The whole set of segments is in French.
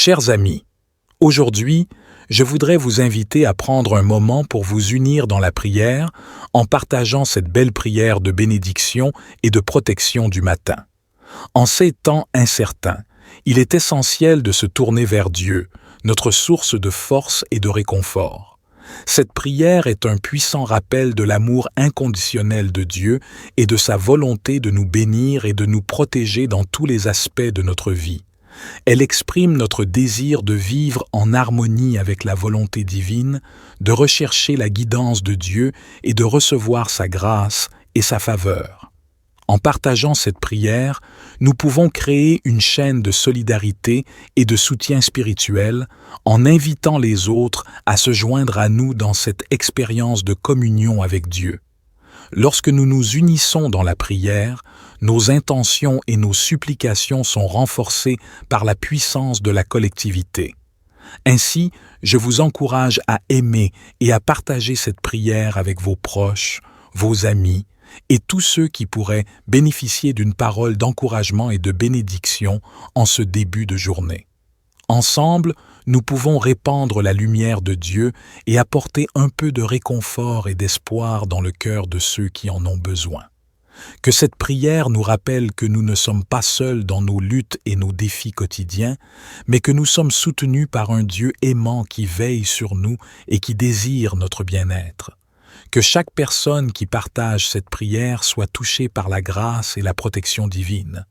Chers amis, aujourd'hui, je voudrais vous inviter à prendre un moment pour vous unir dans la prière en partageant cette belle prière de bénédiction et de protection du matin. En ces temps incertains, il est essentiel de se tourner vers Dieu, notre source de force et de réconfort. Cette prière est un puissant rappel de l'amour inconditionnel de Dieu et de sa volonté de nous bénir et de nous protéger dans tous les aspects de notre vie. Elle exprime notre désir de vivre en harmonie avec la volonté divine, de rechercher la guidance de Dieu et de recevoir sa grâce et sa faveur. En partageant cette prière, nous pouvons créer une chaîne de solidarité et de soutien spirituel en invitant les autres à se joindre à nous dans cette expérience de communion avec Dieu. Lorsque nous nous unissons dans la prière, nos intentions et nos supplications sont renforcées par la puissance de la collectivité. Ainsi, je vous encourage à aimer et à partager cette prière avec vos proches, vos amis et tous ceux qui pourraient bénéficier d'une parole d'encouragement et de bénédiction en ce début de journée. Ensemble, nous pouvons répandre la lumière de Dieu et apporter un peu de réconfort et d'espoir dans le cœur de ceux qui en ont besoin. Que cette prière nous rappelle que nous ne sommes pas seuls dans nos luttes et nos défis quotidiens, mais que nous sommes soutenus par un Dieu aimant qui veille sur nous et qui désire notre bien-être. Que chaque personne qui partage cette prière soit touchée par la grâce et la protection divine.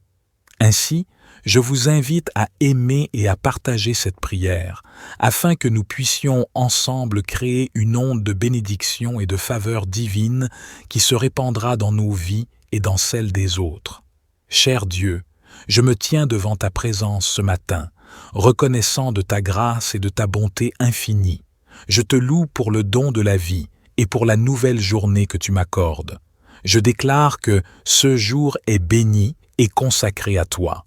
Ainsi, je vous invite à aimer et à partager cette prière, afin que nous puissions ensemble créer une onde de bénédiction et de faveur divine qui se répandra dans nos vies et dans celles des autres. Cher Dieu, je me tiens devant ta présence ce matin, reconnaissant de ta grâce et de ta bonté infinie. Je te loue pour le don de la vie et pour la nouvelle journée que tu m'accordes. Je déclare que ce jour est béni et consacré à toi.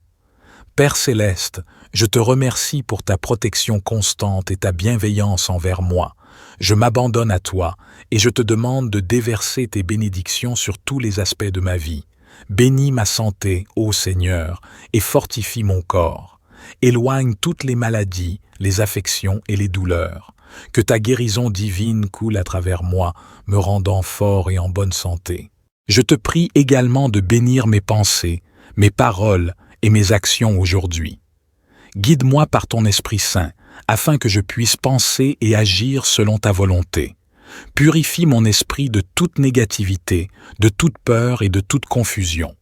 Père céleste, je te remercie pour ta protection constante et ta bienveillance envers moi. Je m'abandonne à toi et je te demande de déverser tes bénédictions sur tous les aspects de ma vie. Bénis ma santé, ô Seigneur, et fortifie mon corps. Éloigne toutes les maladies, les affections et les douleurs. Que ta guérison divine coule à travers moi, me rendant fort et en bonne santé. Je te prie également de bénir mes pensées, mes paroles et mes actions aujourd'hui. Guide-moi par ton Esprit Saint, afin que je puisse penser et agir selon ta volonté. Purifie mon esprit de toute négativité, de toute peur et de toute confusion.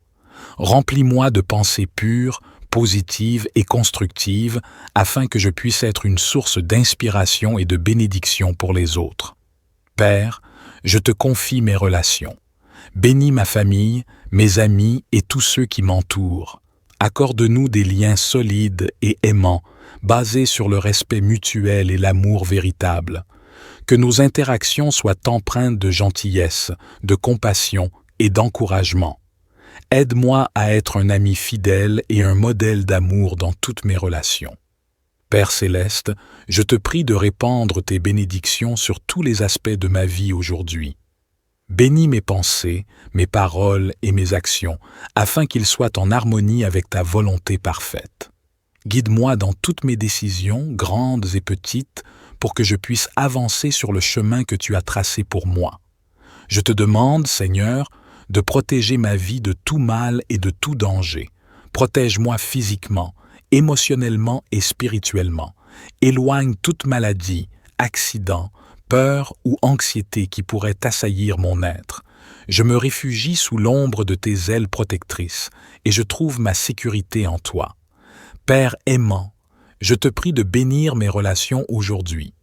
Remplis-moi de pensées pures, positives et constructives, afin que je puisse être une source d'inspiration et de bénédiction pour les autres. Père, je te confie mes relations. Bénis ma famille, mes amis et tous ceux qui m'entourent. Accorde-nous des liens solides et aimants, basés sur le respect mutuel et l'amour véritable. Que nos interactions soient empreintes de gentillesse, de compassion et d'encouragement. Aide-moi à être un ami fidèle et un modèle d'amour dans toutes mes relations. Père céleste, je te prie de répandre tes bénédictions sur tous les aspects de ma vie aujourd'hui. Bénis mes pensées, mes paroles et mes actions, afin qu'ils soient en harmonie avec ta volonté parfaite. Guide-moi dans toutes mes décisions, grandes et petites, pour que je puisse avancer sur le chemin que tu as tracé pour moi. Je te demande, Seigneur, de protéger ma vie de tout mal et de tout danger. Protège-moi physiquement, émotionnellement et spirituellement. Éloigne toute maladie, accident, peur ou anxiété qui pourrait assaillir mon être. Je me réfugie sous l'ombre de tes ailes protectrices et je trouve ma sécurité en toi. Père aimant, je te prie de bénir mes relations aujourd'hui.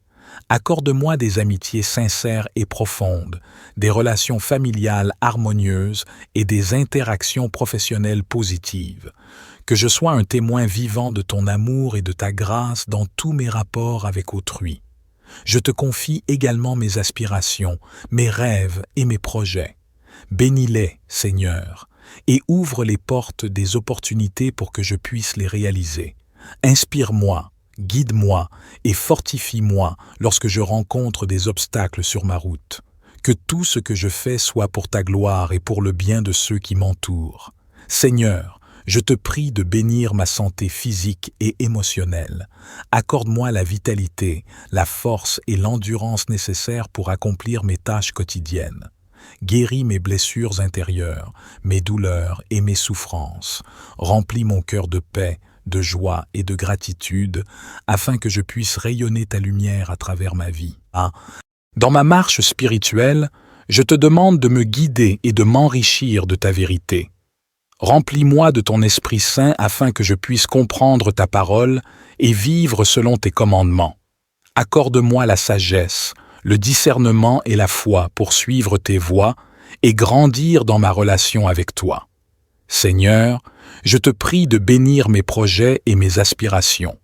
Accorde-moi des amitiés sincères et profondes, des relations familiales harmonieuses et des interactions professionnelles positives. Que je sois un témoin vivant de ton amour et de ta grâce dans tous mes rapports avec autrui. Je te confie également mes aspirations, mes rêves et mes projets. Bénis-les, Seigneur, et ouvre les portes des opportunités pour que je puisse les réaliser. Inspire-moi, guide-moi et fortifie-moi lorsque je rencontre des obstacles sur ma route. Que tout ce que je fais soit pour ta gloire et pour le bien de ceux qui m'entourent. Seigneur, Je te prie de bénir ma santé physique et émotionnelle. Accorde-moi la vitalité, la force et l'endurance nécessaires pour accomplir mes tâches quotidiennes. Guéris mes blessures intérieures, mes douleurs et mes souffrances. Remplis mon cœur de paix, de joie et de gratitude, afin que je puisse rayonner ta lumière à travers ma vie. Dans ma marche spirituelle, je te demande de me guider et de m'enrichir de ta vérité. Remplis-moi de ton Esprit Saint afin que je puisse comprendre ta parole et vivre selon tes commandements. Accorde-moi la sagesse, le discernement et la foi pour suivre tes voies et grandir dans ma relation avec toi. Seigneur, je te prie de bénir mes projets et mes aspirations.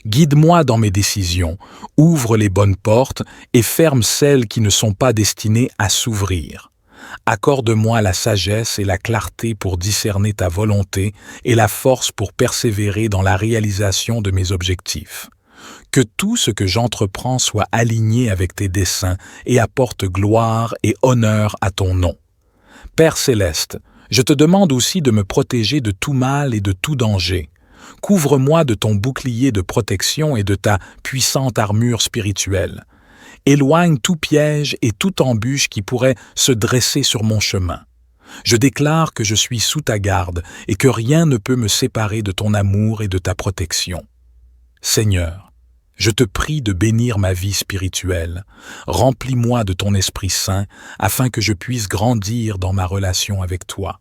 Guide-moi dans mes décisions, ouvre les bonnes portes et ferme celles qui ne sont pas destinées à s'ouvrir. Accorde-moi la sagesse et la clarté pour discerner ta volonté et la force pour persévérer dans la réalisation de mes objectifs. Que tout ce que j'entreprends soit aligné avec tes desseins et apporte gloire et honneur à ton nom. Père céleste, je te demande aussi de me protéger de tout mal et de tout danger. Couvre-moi de ton bouclier de protection et de ta puissante armure spirituelle. Éloigne tout piège et toute embûche qui pourrait se dresser sur mon chemin. Je déclare que je suis sous ta garde et que rien ne peut me séparer de ton amour et de ta protection. Seigneur, je te prie de bénir ma vie spirituelle. Remplis-moi de ton Esprit Saint afin que je puisse grandir dans ma relation avec toi.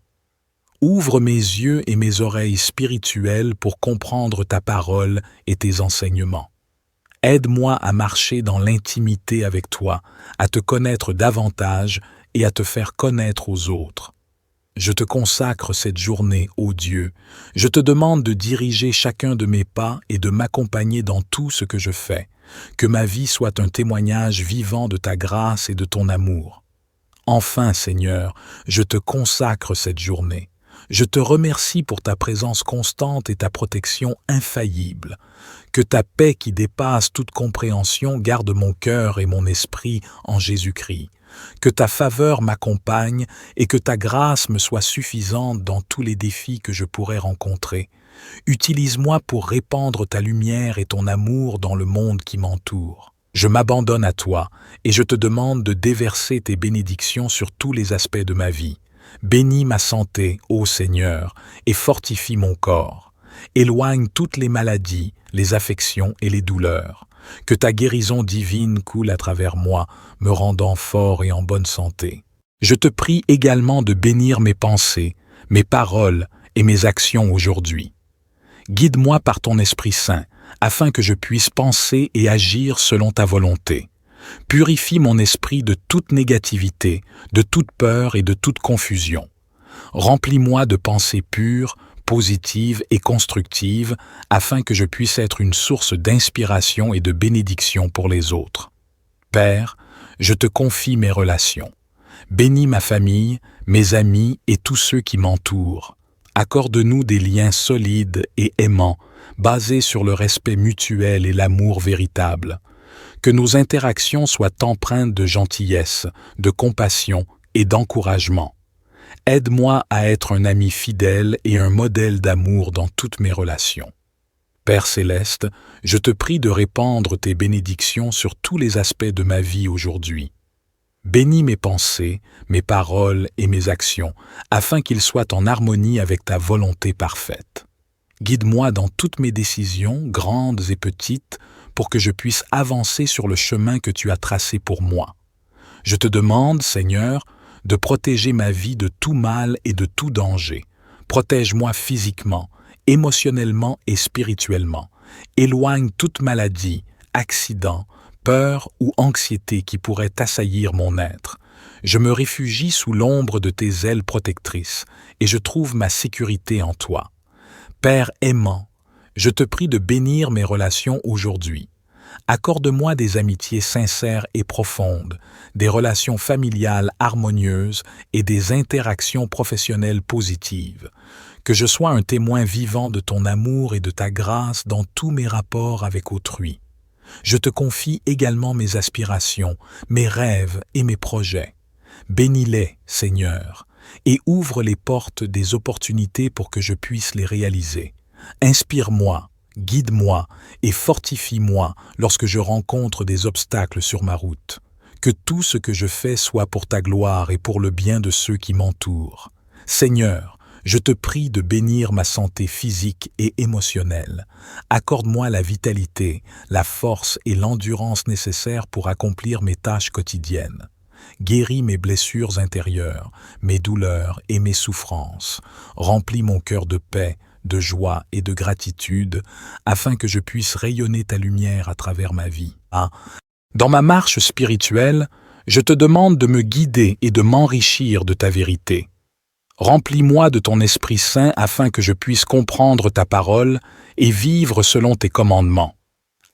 Ouvre mes yeux et mes oreilles spirituelles pour comprendre ta parole et tes enseignements. Aide-moi à marcher dans l'intimité avec toi, à te connaître davantage et à te faire connaître aux autres. Je te consacre cette journée, ô Dieu. Je te demande de diriger chacun de mes pas et de m'accompagner dans tout ce que je fais. Que ma vie soit un témoignage vivant de ta grâce et de ton amour. Enfin, Seigneur, je te consacre cette journée. Je te remercie pour ta présence constante et ta protection infaillible. Que ta paix qui dépasse toute compréhension garde mon cœur et mon esprit en Jésus-Christ. Que ta faveur m'accompagne et que ta grâce me soit suffisante dans tous les défis que je pourrais rencontrer. Utilise-moi pour répandre ta lumière et ton amour dans le monde qui m'entoure. Je m'abandonne à toi et je te demande de déverser tes bénédictions sur tous les aspects de ma vie. Bénis ma santé, ô Seigneur, et fortifie mon corps. Éloigne toutes les maladies, les affections et les douleurs. Que ta guérison divine coule à travers moi, me rendant fort et en bonne santé. Je te prie également de bénir mes pensées, mes paroles et mes actions aujourd'hui. Guide-moi par ton Esprit Saint, afin que je puisse penser et agir selon ta volonté. Purifie mon esprit de toute négativité, de toute peur et de toute confusion. Remplis-moi de pensées pures, positives et constructives, afin que je puisse être une source d'inspiration et de bénédiction pour les autres. Père, je te confie mes relations. Bénis ma famille, mes amis et tous ceux qui m'entourent. Accorde-nous des liens solides et aimants, basés sur le respect mutuel et l'amour véritable. Que nos interactions soient empreintes de gentillesse, de compassion et d'encouragement. Aide-moi à être un ami fidèle et un modèle d'amour dans toutes mes relations. Père céleste, je te prie de répandre tes bénédictions sur tous les aspects de ma vie aujourd'hui. Bénis mes pensées, mes paroles et mes actions, afin qu'ils soient en harmonie avec ta volonté parfaite. Guide-moi dans toutes mes décisions, grandes et petites, pour que je puisse avancer sur le chemin que tu as tracé pour moi. Je te demande, Seigneur, de protéger ma vie de tout mal et de tout danger. Protège-moi physiquement, émotionnellement et spirituellement. Éloigne toute maladie, accident, peur ou anxiété qui pourrait assaillir mon être. Je me réfugie sous l'ombre de tes ailes protectrices et je trouve ma sécurité en toi. Père aimant, je te prie de bénir mes relations aujourd'hui. Accorde-moi des amitiés sincères et profondes, des relations familiales harmonieuses et des interactions professionnelles positives. Que je sois un témoin vivant de ton amour et de ta grâce dans tous mes rapports avec autrui. Je te confie également mes aspirations, mes rêves et mes projets. Bénis-les, Seigneur. et ouvre les portes des opportunités pour que je puisse les réaliser. Inspire-moi, guide-moi et fortifie-moi lorsque je rencontre des obstacles sur ma route. Que tout ce que je fais soit pour ta gloire et pour le bien de ceux qui m'entourent. Seigneur, je te prie de bénir ma santé physique et émotionnelle. Accorde-moi la vitalité, la force et l'endurance nécessaires pour accomplir mes tâches quotidiennes. Guéris mes blessures intérieures, mes douleurs et mes souffrances. Remplis mon cœur de paix, de joie et de gratitude, afin que je puisse rayonner ta lumière à travers ma vie. Dans ma marche spirituelle, je te demande de me guider et de m'enrichir de ta vérité. Remplis-moi de ton Esprit Saint afin que je puisse comprendre ta parole et vivre selon tes commandements.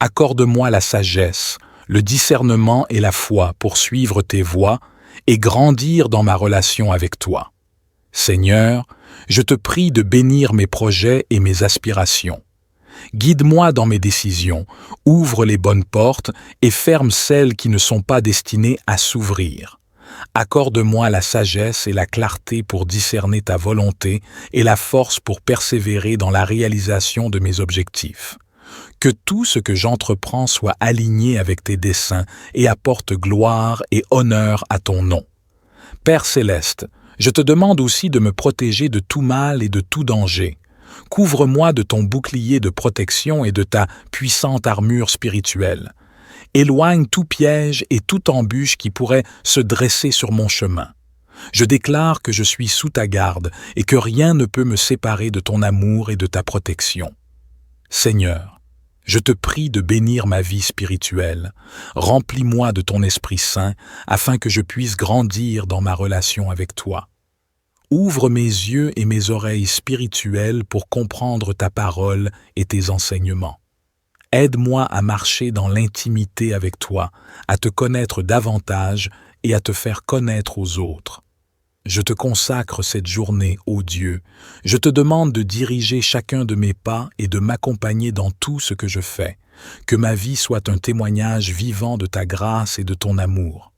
Accorde-moi la sagesse, le discernement et la foi pour suivre tes voies et grandir dans ma relation avec toi. Seigneur, je te prie de bénir mes projets et mes aspirations. Guide-moi dans mes décisions, ouvre les bonnes portes et ferme celles qui ne sont pas destinées à s'ouvrir. Accorde-moi la sagesse et la clarté pour discerner ta volonté et la force pour persévérer dans la réalisation de mes objectifs. Que tout ce que j'entreprends soit aligné avec tes desseins et apporte gloire et honneur à ton nom. Père céleste, je te demande aussi de me protéger de tout mal et de tout danger. Couvre-moi de ton bouclier de protection et de ta puissante armure spirituelle. Éloigne tout piège et toute embûche qui pourrait se dresser sur mon chemin. Je déclare que je suis sous ta garde et que rien ne peut me séparer de ton amour et de ta protection. Seigneur, je te prie de bénir ma vie spirituelle. Remplis-moi de ton Esprit Saint afin que je puisse grandir dans ma relation avec toi. Ouvre mes yeux et mes oreilles spirituelles pour comprendre ta parole et tes enseignements. Aide-moi à marcher dans l'intimité avec toi, à te connaître davantage et à te faire connaître aux autres. Je te consacre cette journée, ô Dieu. Je te demande de diriger chacun de mes pas et de m'accompagner dans tout ce que je fais. Que ma vie soit un témoignage vivant de ta grâce et de ton amour.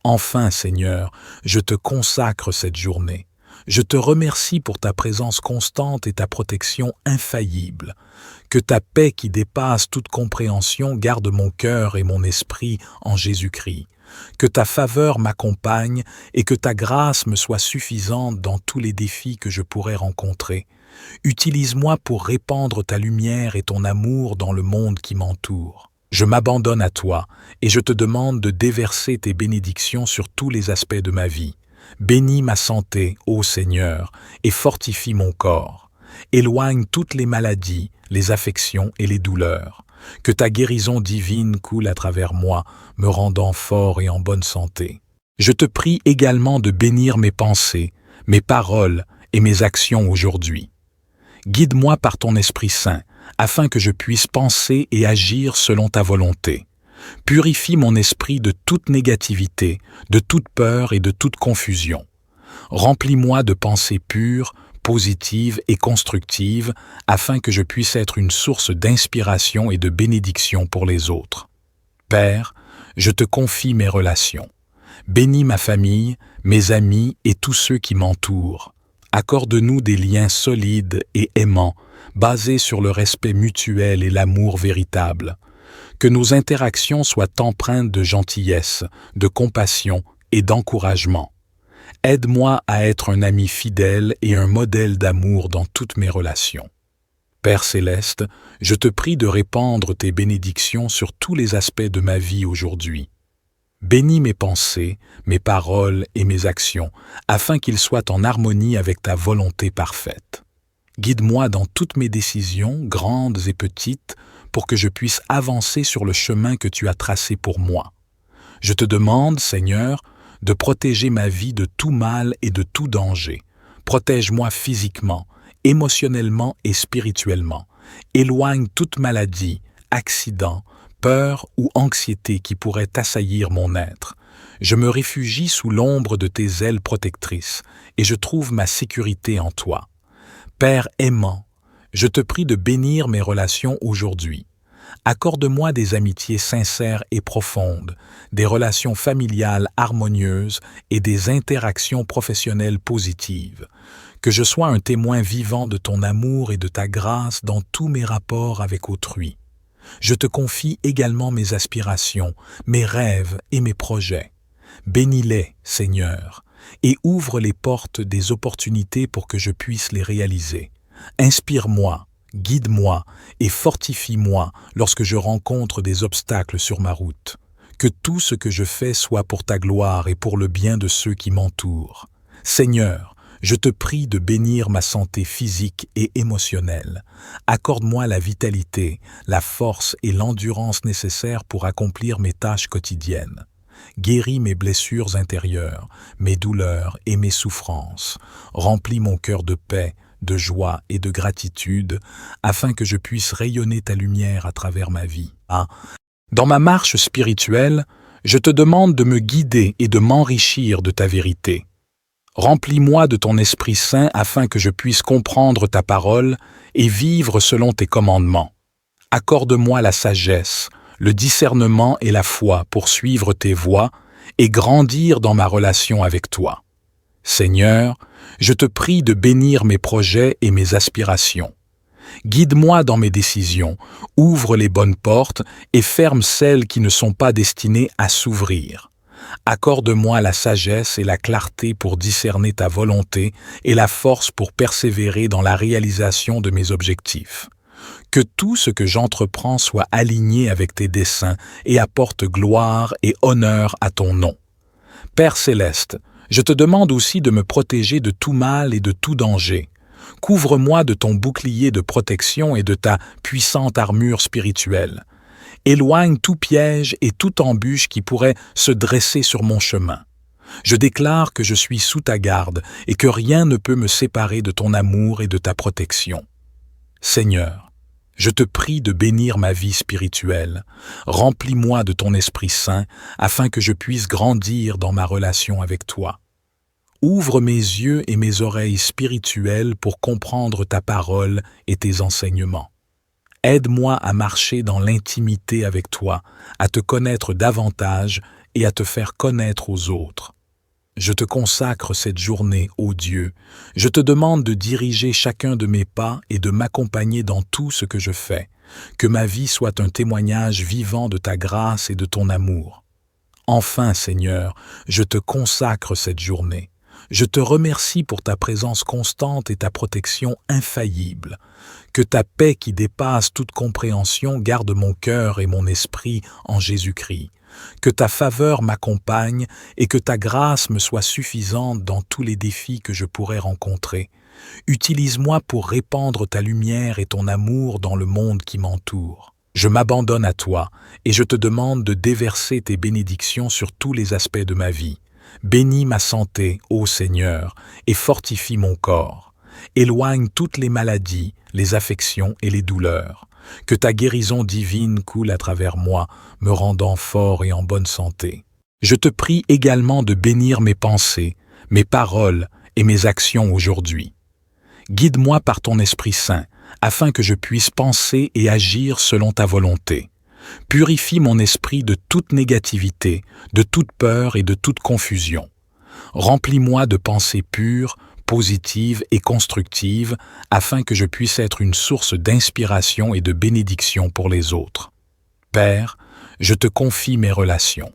Enfin, Seigneur, je te consacre cette journée. Je te remercie pour ta présence constante et ta protection infaillible. Que ta paix qui dépasse toute compréhension garde mon cœur et mon esprit en Jésus-Christ. Que ta faveur m'accompagne et que ta grâce me soit suffisante dans tous les défis que je pourrais rencontrer. Utilise-moi pour répandre ta lumière et ton amour dans le monde qui m'entoure. Je m'abandonne à toi et je te demande de déverser tes bénédictions sur tous les aspects de ma vie. Bénis ma santé, ô Seigneur, et fortifie mon corps. Éloigne toutes les maladies, les affections et les douleurs. Que ta guérison divine coule à travers moi, me rendant fort et en bonne santé. Je te prie également de bénir mes pensées, mes paroles et mes actions aujourd'hui. Guide-moi par ton Esprit Saint, afin que je puisse penser et agir selon ta volonté. Purifie mon esprit de toute négativité, de toute peur et de toute confusion. Remplis-moi de pensées pures, positives et constructives, afin que je puisse être une source d'inspiration et de bénédiction pour les autres. Père, je te confie mes relations. Bénis ma famille, mes amis et tous ceux qui m'entourent. Accorde-nous des liens solides et aimants, basés sur le respect mutuel et l'amour véritable. Que nos interactions soient empreintes de gentillesse, de compassion et d'encouragement. Aide-moi à être un ami fidèle et un modèle d'amour dans toutes mes relations. Père céleste, je te prie de répandre tes bénédictions sur tous les aspects de ma vie aujourd'hui. Bénis mes pensées, mes paroles et mes actions, afin qu'ils soient en harmonie avec ta volonté parfaite. Guide-moi dans toutes mes décisions, grandes et petites, pour que je puisse avancer sur le chemin que tu as tracé pour moi. Je te demande, Seigneur, de protéger ma vie de tout mal et de tout danger. Protège-moi physiquement, émotionnellement et spirituellement. Éloigne toute maladie, accident, peur ou anxiété qui pourrait assaillir mon être. Je me réfugie sous l'ombre de tes ailes protectrices et je trouve ma sécurité en toi. Père aimant, je te prie de bénir mes relations aujourd'hui. Accorde-moi des amitiés sincères et profondes, des relations familiales harmonieuses et des interactions professionnelles positives. Que je sois un témoin vivant de ton amour et de ta grâce dans tous mes rapports avec autrui. Je te confie également mes aspirations, mes rêves et mes projets. Bénis-les, Seigneur, et ouvre les portes des opportunités pour que je puisse les réaliser. Inspire-moi, guide-moi et fortifie-moi lorsque je rencontre des obstacles sur ma route. Que tout ce que je fais soit pour ta gloire et pour le bien de ceux qui m'entourent. Seigneur, je te prie de bénir ma santé physique et émotionnelle. Accorde-moi la vitalité, la force et l'endurance nécessaires pour accomplir mes tâches quotidiennes. Guéris mes blessures intérieures, mes douleurs et mes souffrances. Remplis mon cœur de paix, de joie et de gratitude, afin que je puisse rayonner ta lumière à travers ma vie. Dans ma marche spirituelle, je te demande de me guider et de m'enrichir de ta vérité. Remplis-moi de ton Esprit Saint afin que je puisse comprendre ta parole et vivre selon tes commandements. Accorde-moi la sagesse, le discernement et la foi pour suivre tes voies et grandir dans ma relation avec toi. Seigneur, je te prie de bénir mes projets et mes aspirations. Guide-moi dans mes décisions, ouvre les bonnes portes et ferme celles qui ne sont pas destinées à s'ouvrir. Accorde-moi la sagesse et la clarté pour discerner ta volonté et la force pour persévérer dans la réalisation de mes objectifs. Que tout ce que j'entreprends soit aligné avec tes desseins et apporte gloire et honneur à ton nom. Père céleste, je te demande aussi de me protéger de tout mal et de tout danger. Couvre-moi de ton bouclier de protection et de ta puissante armure spirituelle. Éloigne tout piège et toute embûche qui pourrait se dresser sur mon chemin. Je déclare que je suis sous ta garde et que rien ne peut me séparer de ton amour et de ta protection. Seigneur, je te prie de bénir ma vie spirituelle. Remplis-moi de ton Esprit Saint afin que je puisse grandir dans ma relation avec toi. Ouvre mes yeux et mes oreilles spirituelles pour comprendre ta parole et tes enseignements. Aide-moi à marcher dans l'intimité avec toi, à te connaître davantage et à te faire connaître aux autres. Je te consacre cette journée, ô Dieu. Je te demande de diriger chacun de mes pas et de m'accompagner dans tout ce que je fais. Que ma vie soit un témoignage vivant de ta grâce et de ton amour. Enfin, Seigneur, je te consacre cette journée. Je te remercie pour ta présence constante et ta protection infaillible. Que ta paix qui dépasse toute compréhension garde mon cœur et mon esprit en Jésus-Christ. Que ta faveur m'accompagne et que ta grâce me soit suffisante dans tous les défis que je pourrais rencontrer. Utilise-moi pour répandre ta lumière et ton amour dans le monde qui m'entoure. Je m'abandonne à toi et je te demande de déverser tes bénédictions sur tous les aspects de ma vie. Bénis ma santé, ô Seigneur, et fortifie mon corps. Éloigne toutes les maladies, les affections et les douleurs. Que ta guérison divine coule à travers moi, me rendant fort et en bonne santé. Je te prie également de bénir mes pensées, mes paroles et mes actions aujourd'hui. Guide-moi par ton Esprit Saint, afin que je puisse penser et agir selon ta volonté. Purifie mon esprit de toute négativité, de toute peur et de toute confusion. Remplis-moi de pensées pures, positives et constructives, afin que je puisse être une source d'inspiration et de bénédiction pour les autres. Père, je te confie mes relations.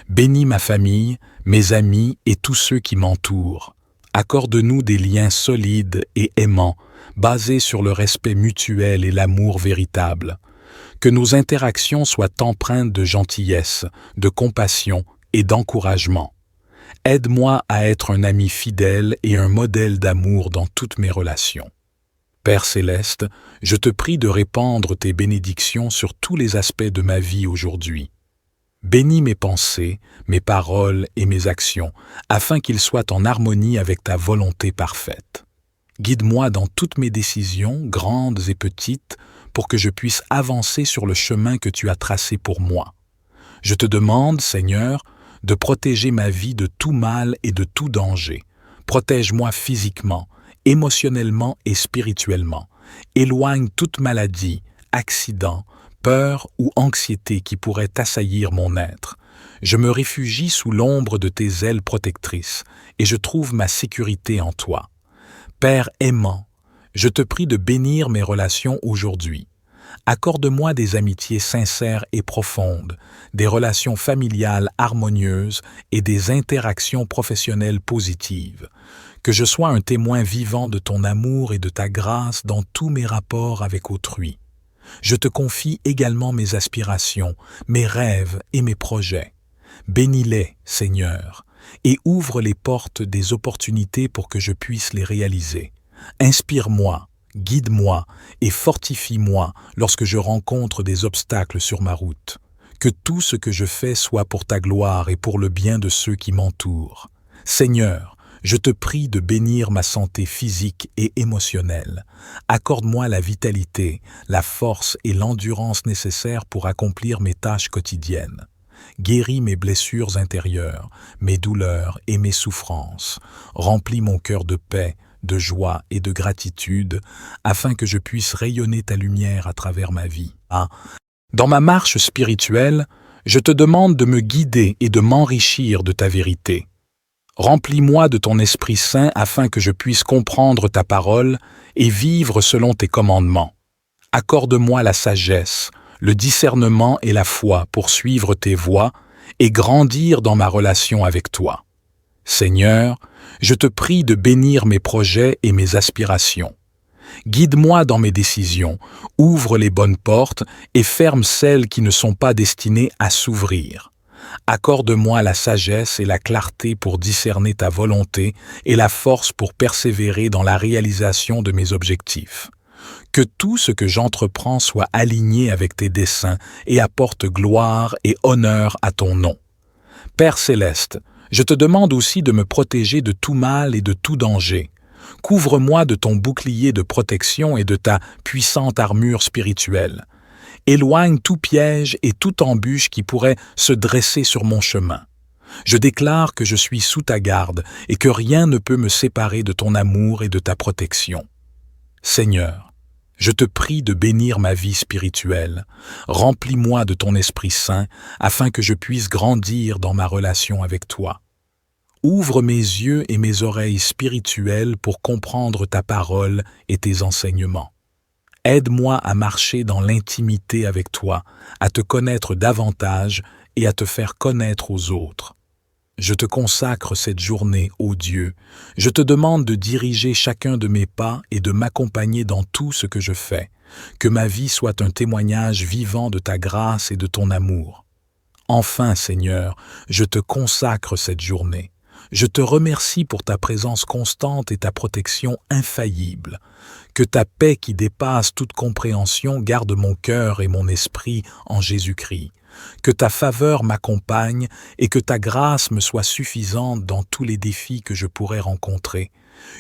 Bénis ma famille, mes amis et tous ceux qui m'entourent. Accorde-nous des liens solides et aimants, basés sur le respect mutuel et l'amour véritable. Que nos interactions soient empreintes de gentillesse, de compassion et d'encouragement. Aide-moi à être un ami fidèle et un modèle d'amour dans toutes mes relations. Père céleste, je te prie de répandre tes bénédictions sur tous les aspects de ma vie aujourd'hui. Bénis mes pensées, mes paroles et mes actions, afin qu'ils soient en harmonie avec ta volonté parfaite. Guide-moi dans toutes mes décisions, grandes et petites, pour que je puisse avancer sur le chemin que tu as tracé pour moi. Je te demande, Seigneur, de protéger ma vie de tout mal et de tout danger. Protège-moi physiquement, émotionnellement et spirituellement. Éloigne toute maladie, accident, peur ou anxiété qui pourraient assaillir mon être. Je me réfugie sous l'ombre de tes ailes protectrices et je trouve ma sécurité en toi. Père aimant, je te prie de bénir mes relations aujourd'hui. Accorde-moi des amitiés sincères et profondes, des relations familiales harmonieuses et des interactions professionnelles positives. Que je sois un témoin vivant de ton amour et de ta grâce dans tous mes rapports avec autrui. Je te confie également mes aspirations, mes rêves et mes projets. Bénis-les, Seigneur, et ouvre les portes des opportunités pour que je puisse les réaliser. Inspire-moi, guide-moi et fortifie-moi lorsque je rencontre des obstacles sur ma route. Que tout ce que je fais soit pour ta gloire et pour le bien de ceux qui m'entourent. Seigneur, je te prie de bénir ma santé physique et émotionnelle. Accorde-moi la vitalité, la force et l'endurance nécessaires pour accomplir mes tâches quotidiennes. Guéris mes blessures intérieures, mes douleurs et mes souffrances. Remplis mon cœur de paix, de joie et de gratitude, afin que je puisse rayonner ta lumière à travers ma vie. Dans ma marche spirituelle, je te demande de me guider et de m'enrichir de ta vérité. Remplis-moi de ton Esprit Saint afin que je puisse comprendre ta parole et vivre selon tes commandements. Accorde-moi la sagesse, le discernement et la foi pour suivre tes voies et grandir dans ma relation avec toi. Seigneur, je te prie de bénir mes projets et mes aspirations. Guide-moi dans mes décisions, ouvre les bonnes portes et ferme celles qui ne sont pas destinées à s'ouvrir. Accorde-moi la sagesse et la clarté pour discerner ta volonté et la force pour persévérer dans la réalisation de mes objectifs. Que tout ce que j'entreprends soit aligné avec tes desseins et apporte gloire et honneur à ton nom. Père céleste, je te demande aussi de me protéger de tout mal et de tout danger. Couvre-moi de ton bouclier de protection et de ta puissante armure spirituelle. Éloigne tout piège et toute embûche qui pourrait se dresser sur mon chemin. Je déclare que je suis sous ta garde et que rien ne peut me séparer de ton amour et de ta protection. Seigneur, je te prie de bénir ma vie spirituelle. Remplis-moi de ton Esprit Saint afin que je puisse grandir dans ma relation avec toi. Ouvre mes yeux et mes oreilles spirituelles pour comprendre ta parole et tes enseignements. Aide-moi à marcher dans l'intimité avec toi, à te connaître davantage et à te faire connaître aux autres. Je te consacre cette journée, ô Dieu. Je te demande de diriger chacun de mes pas et de m'accompagner dans tout ce que je fais. Que ma vie soit un témoignage vivant de ta grâce et de ton amour. Enfin, Seigneur, je te consacre cette journée. Je te remercie pour ta présence constante et ta protection infaillible. Que ta paix qui dépasse toute compréhension garde mon cœur et mon esprit en Jésus-Christ. Que ta faveur m'accompagne et que ta grâce me soit suffisante dans tous les défis que je pourrais rencontrer.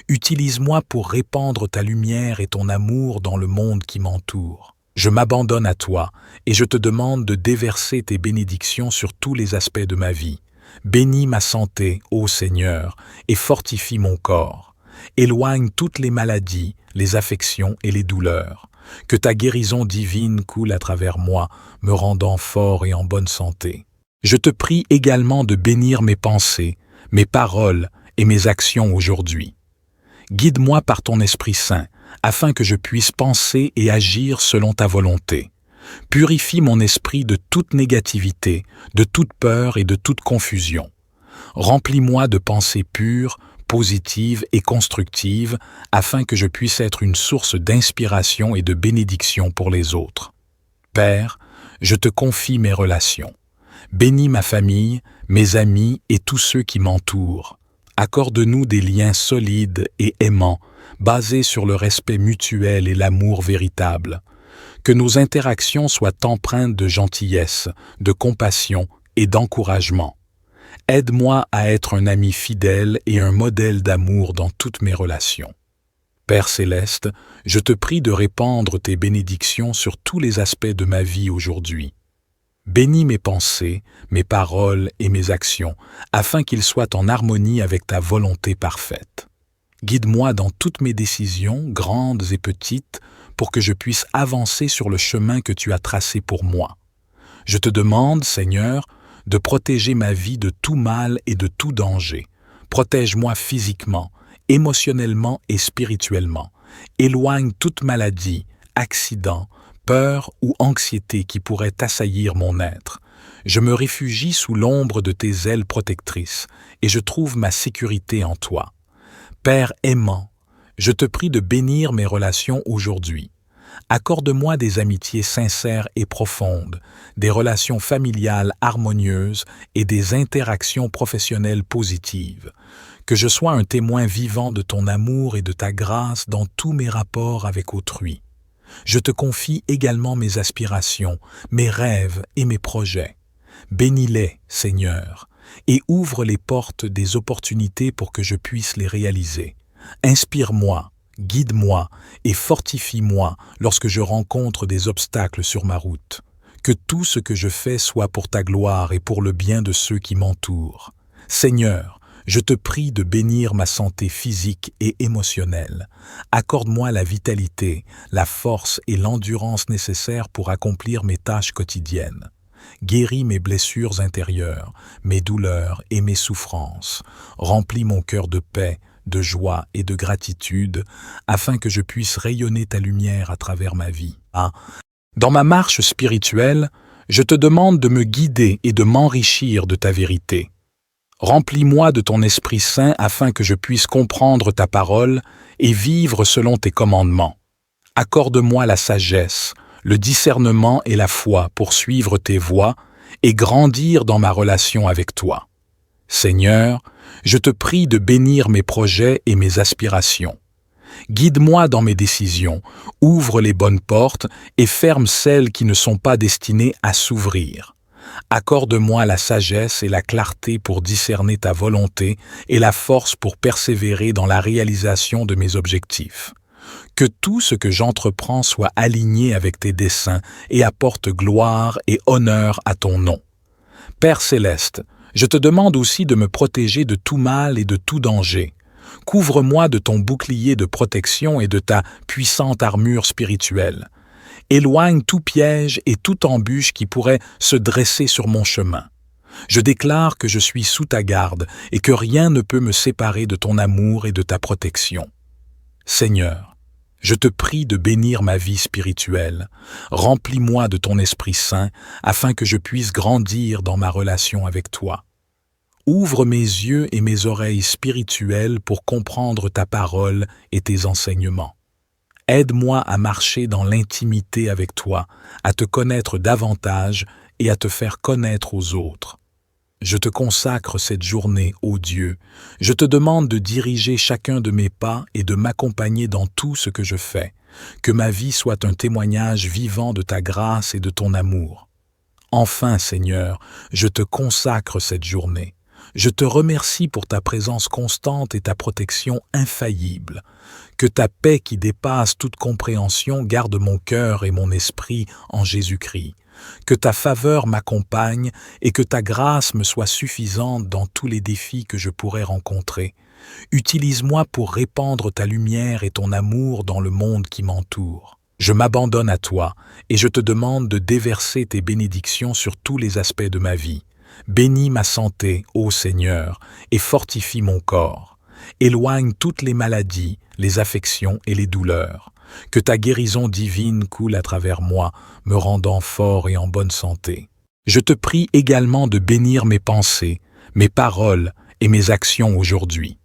Utilise-moi pour répandre ta lumière et ton amour dans le monde qui m'entoure. Je m'abandonne à toi et je te demande de déverser tes bénédictions sur tous les aspects de ma vie. Bénis ma santé, ô Seigneur, et fortifie mon corps. Éloigne toutes les maladies, les affections et les douleurs. Que ta guérison divine coule à travers moi, me rendant fort et en bonne santé. Je te prie également de bénir mes pensées, mes paroles et mes actions aujourd'hui. Guide-moi par ton Esprit Saint, afin que je puisse penser et agir selon ta volonté. Purifie mon esprit de toute négativité, de toute peur et de toute confusion. Remplis-moi de pensées pures, positives et constructives, afin que je puisse être une source d'inspiration et de bénédiction pour les autres. Père, je te confie mes relations. Bénis ma famille, mes amis et tous ceux qui m'entourent. Accorde-nous des liens solides et aimants, basés sur le respect mutuel et l'amour véritable. Que nos interactions soient empreintes de gentillesse, de compassion et d'encouragement. Aide-moi à être un ami fidèle et un modèle d'amour dans toutes mes relations. Père céleste, je te prie de répandre tes bénédictions sur tous les aspects de ma vie aujourd'hui. Bénis mes pensées, mes paroles et mes actions, afin qu'ils soient en harmonie avec ta volonté parfaite. Guide-moi dans toutes mes décisions, grandes et petites, pour que je puisse avancer sur le chemin que tu as tracé pour moi. Je te demande, Seigneur, de protéger ma vie de tout mal et de tout danger. Protège-moi physiquement, émotionnellement et spirituellement. Éloigne toute maladie, accident, peur ou anxiété qui pourrait assaillir mon être. Je me réfugie sous l'ombre de tes ailes protectrices et je trouve ma sécurité en toi. Père aimant, je te prie de bénir mes relations aujourd'hui. Accorde-moi des amitiés sincères et profondes, des relations familiales harmonieuses et des interactions professionnelles positives. Que je sois un témoin vivant de ton amour et de ta grâce dans tous mes rapports avec autrui. Je te confie également mes aspirations, mes rêves et mes projets. Bénis-les, Seigneur, et ouvre les portes des opportunités pour que je puisse les réaliser. Inspire-moi, guide-moi et fortifie-moi lorsque je rencontre des obstacles sur ma route. Que tout ce que je fais soit pour ta gloire et pour le bien de ceux qui m'entourent. Seigneur, je te prie de bénir ma santé physique et émotionnelle. Accorde-moi la vitalité, la force et l'endurance nécessaires pour accomplir mes tâches quotidiennes. Guéris mes blessures intérieures, mes douleurs et mes souffrances. Remplis mon cœur de paix, de joie et de gratitude, afin que je puisse rayonner ta lumière à travers ma vie. Dans ma marche spirituelle, je te demande de me guider et de m'enrichir de ta vérité. Remplis-moi de ton Esprit Saint afin que je puisse comprendre ta parole et vivre selon tes commandements. Accorde-moi la sagesse, le discernement et la foi pour suivre tes voies et grandir dans ma relation avec toi. Seigneur, je te prie de bénir mes projets et mes aspirations. Guide-moi dans mes décisions, ouvre les bonnes portes et ferme celles qui ne sont pas destinées à s'ouvrir. Accorde-moi la sagesse et la clarté pour discerner ta volonté et la force pour persévérer dans la réalisation de mes objectifs. Que tout ce que j'entreprends soit aligné avec tes desseins et apporte gloire et honneur à ton nom. Père céleste, je te demande aussi de me protéger de tout mal et de tout danger. Couvre-moi de ton bouclier de protection et de ta puissante armure spirituelle. Éloigne tout piège et toute embûche qui pourrait se dresser sur mon chemin. Je déclare que je suis sous ta garde et que rien ne peut me séparer de ton amour et de ta protection. Seigneur, je te prie de bénir ma vie spirituelle. Remplis-moi de ton Esprit Saint afin que je puisse grandir dans ma relation avec toi. Ouvre mes yeux et mes oreilles spirituelles pour comprendre ta parole et tes enseignements. Aide-moi à marcher dans l'intimité avec toi, à te connaître davantage et à te faire connaître aux autres. Je te consacre cette journée, ô Dieu. Je te demande de diriger chacun de mes pas et de m'accompagner dans tout ce que je fais. Que ma vie soit un témoignage vivant de ta grâce et de ton amour. Enfin, Seigneur, je te consacre cette journée. Je te remercie pour ta présence constante et ta protection infaillible. Que ta paix qui dépasse toute compréhension garde mon cœur et mon esprit en Jésus-Christ. Que ta faveur m'accompagne et que ta grâce me soit suffisante dans tous les défis que je pourrais rencontrer. Utilise-moi pour répandre ta lumière et ton amour dans le monde qui m'entoure. Je m'abandonne à toi et je te demande de déverser tes bénédictions sur tous les aspects de ma vie. Bénis ma santé, ô Seigneur, et fortifie mon corps. Éloigne toutes les maladies, les affections et les douleurs. Que ta guérison divine coule à travers moi, me rendant fort et en bonne santé. Je te prie également de bénir mes pensées, mes paroles et mes actions aujourd'hui.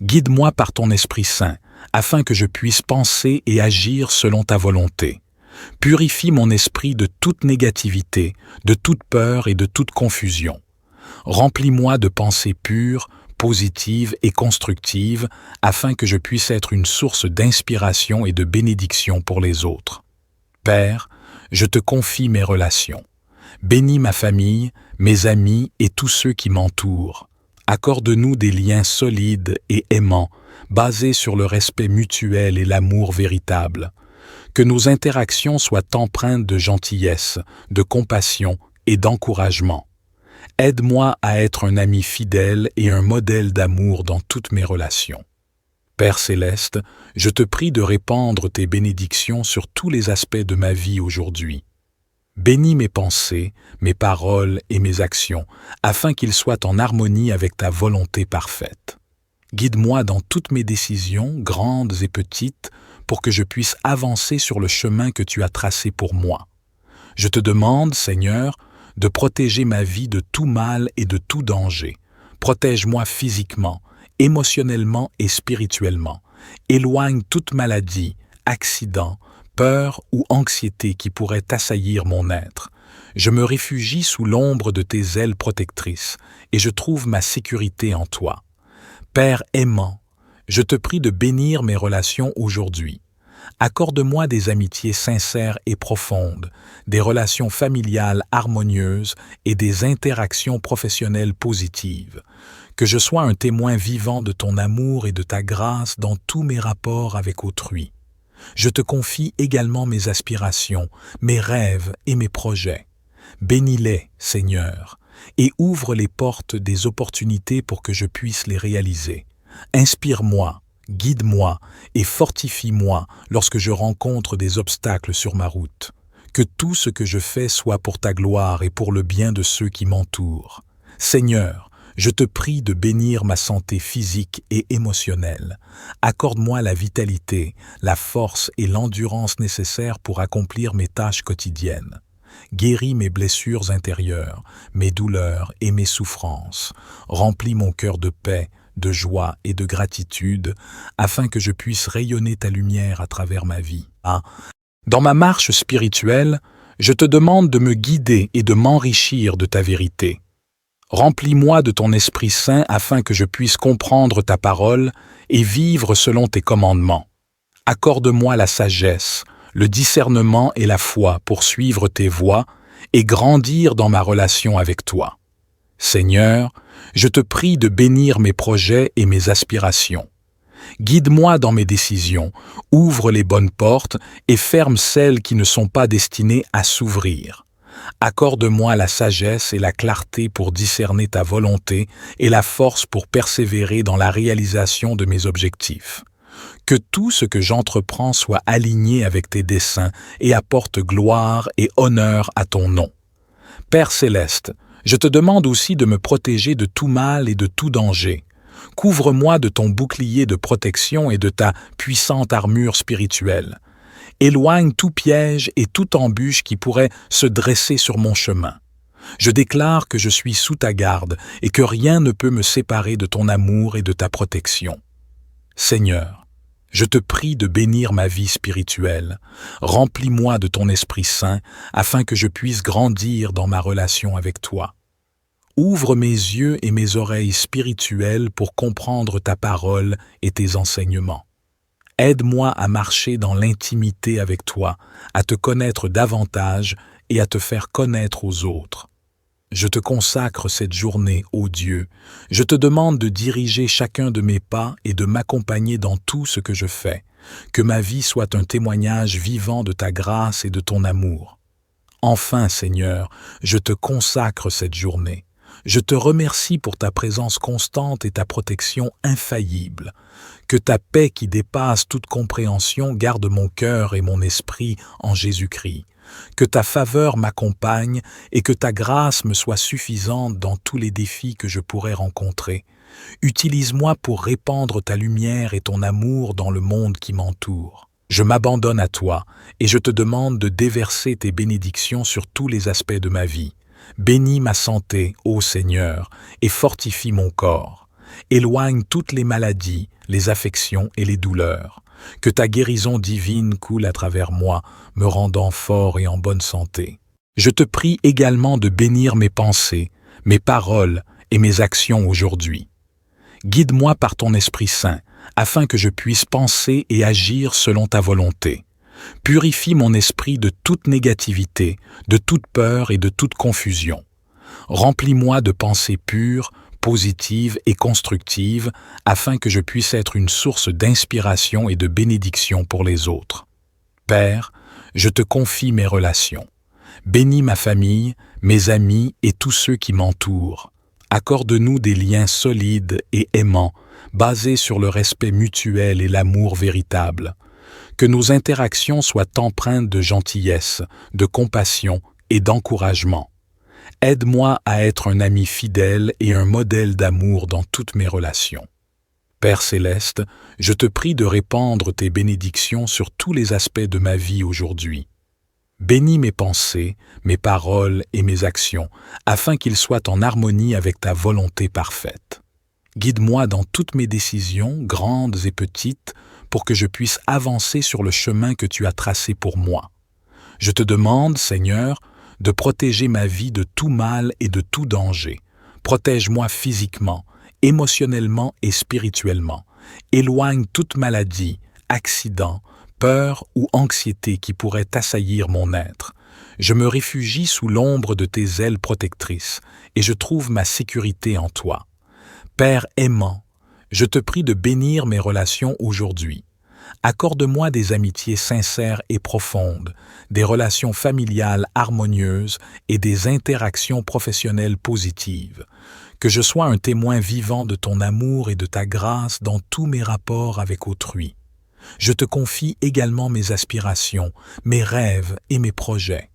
Guide-moi par ton Esprit Saint, afin que je puisse penser et agir selon ta volonté. Purifie mon esprit de toute négativité, de toute peur et de toute confusion. Remplis-moi de pensées pures, positives et constructives, afin que je puisse être une source d'inspiration et de bénédiction pour les autres. Père, je te confie mes relations. Bénis ma famille, mes amis et tous ceux qui m'entourent. Accorde-nous des liens solides et aimants, basés sur le respect mutuel et l'amour véritable. Que nos interactions soient empreintes de gentillesse, de compassion et d'encouragement. Aide-moi à être un ami fidèle et un modèle d'amour dans toutes mes relations. Père céleste, je te prie de répandre tes bénédictions sur tous les aspects de ma vie aujourd'hui. Bénis mes pensées, mes paroles et mes actions, afin qu'ils soient en harmonie avec ta volonté parfaite. Guide-moi dans toutes mes décisions, grandes et petites, pour que je puisse avancer sur le chemin que tu as tracé pour moi. Je te demande, Seigneur, de protéger ma vie de tout mal et de tout danger. Protège-moi physiquement, émotionnellement et spirituellement. Éloigne toute maladie, accident, peur ou anxiété qui pourrait assaillir mon être. Je me réfugie sous l'ombre de tes ailes protectrices et je trouve ma sécurité en toi. Père aimant, je te prie de bénir mes relations aujourd'hui. Accorde-moi des amitiés sincères et profondes, des relations familiales harmonieuses et des interactions professionnelles positives. Que je sois un témoin vivant de ton amour et de ta grâce dans tous mes rapports avec autrui. Je te confie également mes aspirations, mes rêves et mes projets. Bénis-les, Seigneur, et ouvre les portes des opportunités pour que je puisse les réaliser. Inspire-moi, guide-moi et fortifie-moi lorsque je rencontre des obstacles sur ma route. Que tout ce que je fais soit pour ta gloire et pour le bien de ceux qui m'entourent. Seigneur, je te prie de bénir ma santé physique et émotionnelle. Accorde-moi la vitalité, la force et l'endurance nécessaires pour accomplir mes tâches quotidiennes. Guéris mes blessures intérieures, mes douleurs et mes souffrances. Remplis mon cœur de paix, de joie et de gratitude, afin que je puisse rayonner ta lumière à travers ma vie. Dans ma marche spirituelle, je te demande de me guider et de m'enrichir de ta vérité. Remplis-moi de ton Esprit Saint afin que je puisse comprendre ta parole et vivre selon tes commandements. Accorde-moi la sagesse, le discernement et la foi pour suivre tes voies et grandir dans ma relation avec toi. Seigneur, je te prie de bénir mes projets et mes aspirations. Guide-moi dans mes décisions, ouvre les bonnes portes et ferme celles qui ne sont pas destinées à s'ouvrir. Accorde-moi la sagesse et la clarté pour discerner ta volonté et la force pour persévérer dans la réalisation de mes objectifs. Que tout ce que j'entreprends soit aligné avec tes desseins et apporte gloire et honneur à ton nom. Père céleste, je te demande aussi de me protéger de tout mal et de tout danger. Couvre-moi de ton bouclier de protection et de ta puissante armure spirituelle. Éloigne tout piège et toute embûche qui pourrait se dresser sur mon chemin. Je déclare que je suis sous ta garde et que rien ne peut me séparer de ton amour et de ta protection. Seigneur, je te prie de bénir ma vie spirituelle. Remplis-moi de ton Esprit Saint afin que je puisse grandir dans ma relation avec toi. Ouvre mes yeux et mes oreilles spirituelles pour comprendre ta parole et tes enseignements. Aide-moi à marcher dans l'intimité avec toi, à te connaître davantage et à te faire connaître aux autres. Je te consacre cette journée, ô Dieu. Je te demande de diriger chacun de mes pas et de m'accompagner dans tout ce que je fais. Que ma vie soit un témoignage vivant de ta grâce et de ton amour. Enfin, Seigneur, je te consacre cette journée. Je te remercie pour ta présence constante et ta protection infaillible. Que ta paix qui dépasse toute compréhension garde mon cœur et mon esprit en Jésus-Christ. Que ta faveur m'accompagne et que ta grâce me soit suffisante dans tous les défis que je pourrais rencontrer. Utilise-moi pour répandre ta lumière et ton amour dans le monde qui m'entoure. Je m'abandonne à toi et je te demande de déverser tes bénédictions sur tous les aspects de ma vie. Bénis ma santé, ô Seigneur, et fortifie mon corps. Éloigne toutes les maladies, les affections et les douleurs. Que ta guérison divine coule à travers moi, me rendant fort et en bonne santé. Je te prie également de bénir mes pensées, mes paroles et mes actions aujourd'hui. Guide-moi par ton Esprit Saint, afin que je puisse penser et agir selon ta volonté. Purifie mon esprit de toute négativité, de toute peur et de toute confusion. Remplis-moi de pensées pures, positives et constructives, afin que je puisse être une source d'inspiration et de bénédiction pour les autres. Père, je te confie mes relations. Bénis ma famille, mes amis et tous ceux qui m'entourent. Accorde-nous des liens solides et aimants, basée sur le respect mutuel et l'amour véritable. Que nos interactions soient empreintes de gentillesse, de compassion et d'encouragement. Aide-moi à être un ami fidèle et un modèle d'amour dans toutes mes relations. Père céleste, je te prie de répandre tes bénédictions sur tous les aspects de ma vie aujourd'hui. Bénis mes pensées, mes paroles et mes actions, afin qu'ils soient en harmonie avec ta volonté parfaite. Guide-moi dans toutes mes décisions, grandes et petites, pour que je puisse avancer sur le chemin que tu as tracé pour moi. Je te demande, Seigneur, de protéger ma vie de tout mal et de tout danger. Protège-moi physiquement, émotionnellement et spirituellement. Éloigne toute maladie, accident, peur ou anxiété qui pourrait assaillir mon être. Je me réfugie sous l'ombre de tes ailes protectrices et je trouve ma sécurité en toi. Père aimant, je te prie de bénir mes relations aujourd'hui. Accorde-moi des amitiés sincères et profondes, des relations familiales harmonieuses et des interactions professionnelles positives. Que je sois un témoin vivant de ton amour et de ta grâce dans tous mes rapports avec autrui. Je te confie également mes aspirations, mes rêves et mes projets.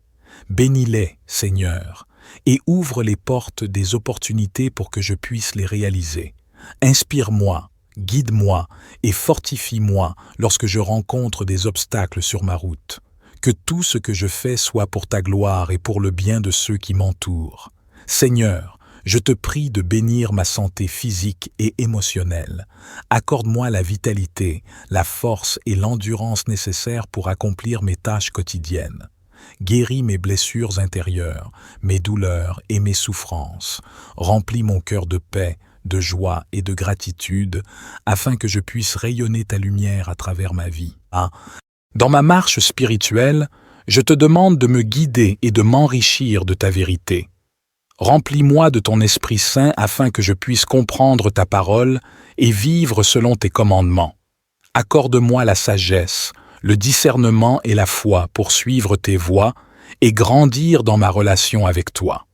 Bénis-les, Seigneur, et ouvre les portes des opportunités pour que je puisse les réaliser. Inspire-moi, guide-moi et fortifie-moi lorsque je rencontre des obstacles sur ma route. Que tout ce que je fais soit pour ta gloire et pour le bien de ceux qui m'entourent. Seigneur, je te prie de bénir ma santé physique et émotionnelle. Accorde-moi la vitalité, la force et l'endurance nécessaires pour accomplir mes tâches quotidiennes. Guéris mes blessures intérieures, mes douleurs et mes souffrances. Remplis mon cœur de paix, de joie et de gratitude, afin que je puisse rayonner ta lumière à travers ma vie. Dans ma marche spirituelle, je te demande de me guider et de m'enrichir de ta vérité. Remplis-moi de ton Esprit Saint afin que je puisse comprendre ta parole et vivre selon tes commandements. Accorde-moi la sagesse, le discernement et la foi pour suivre tes voies et grandir dans ma relation avec toi.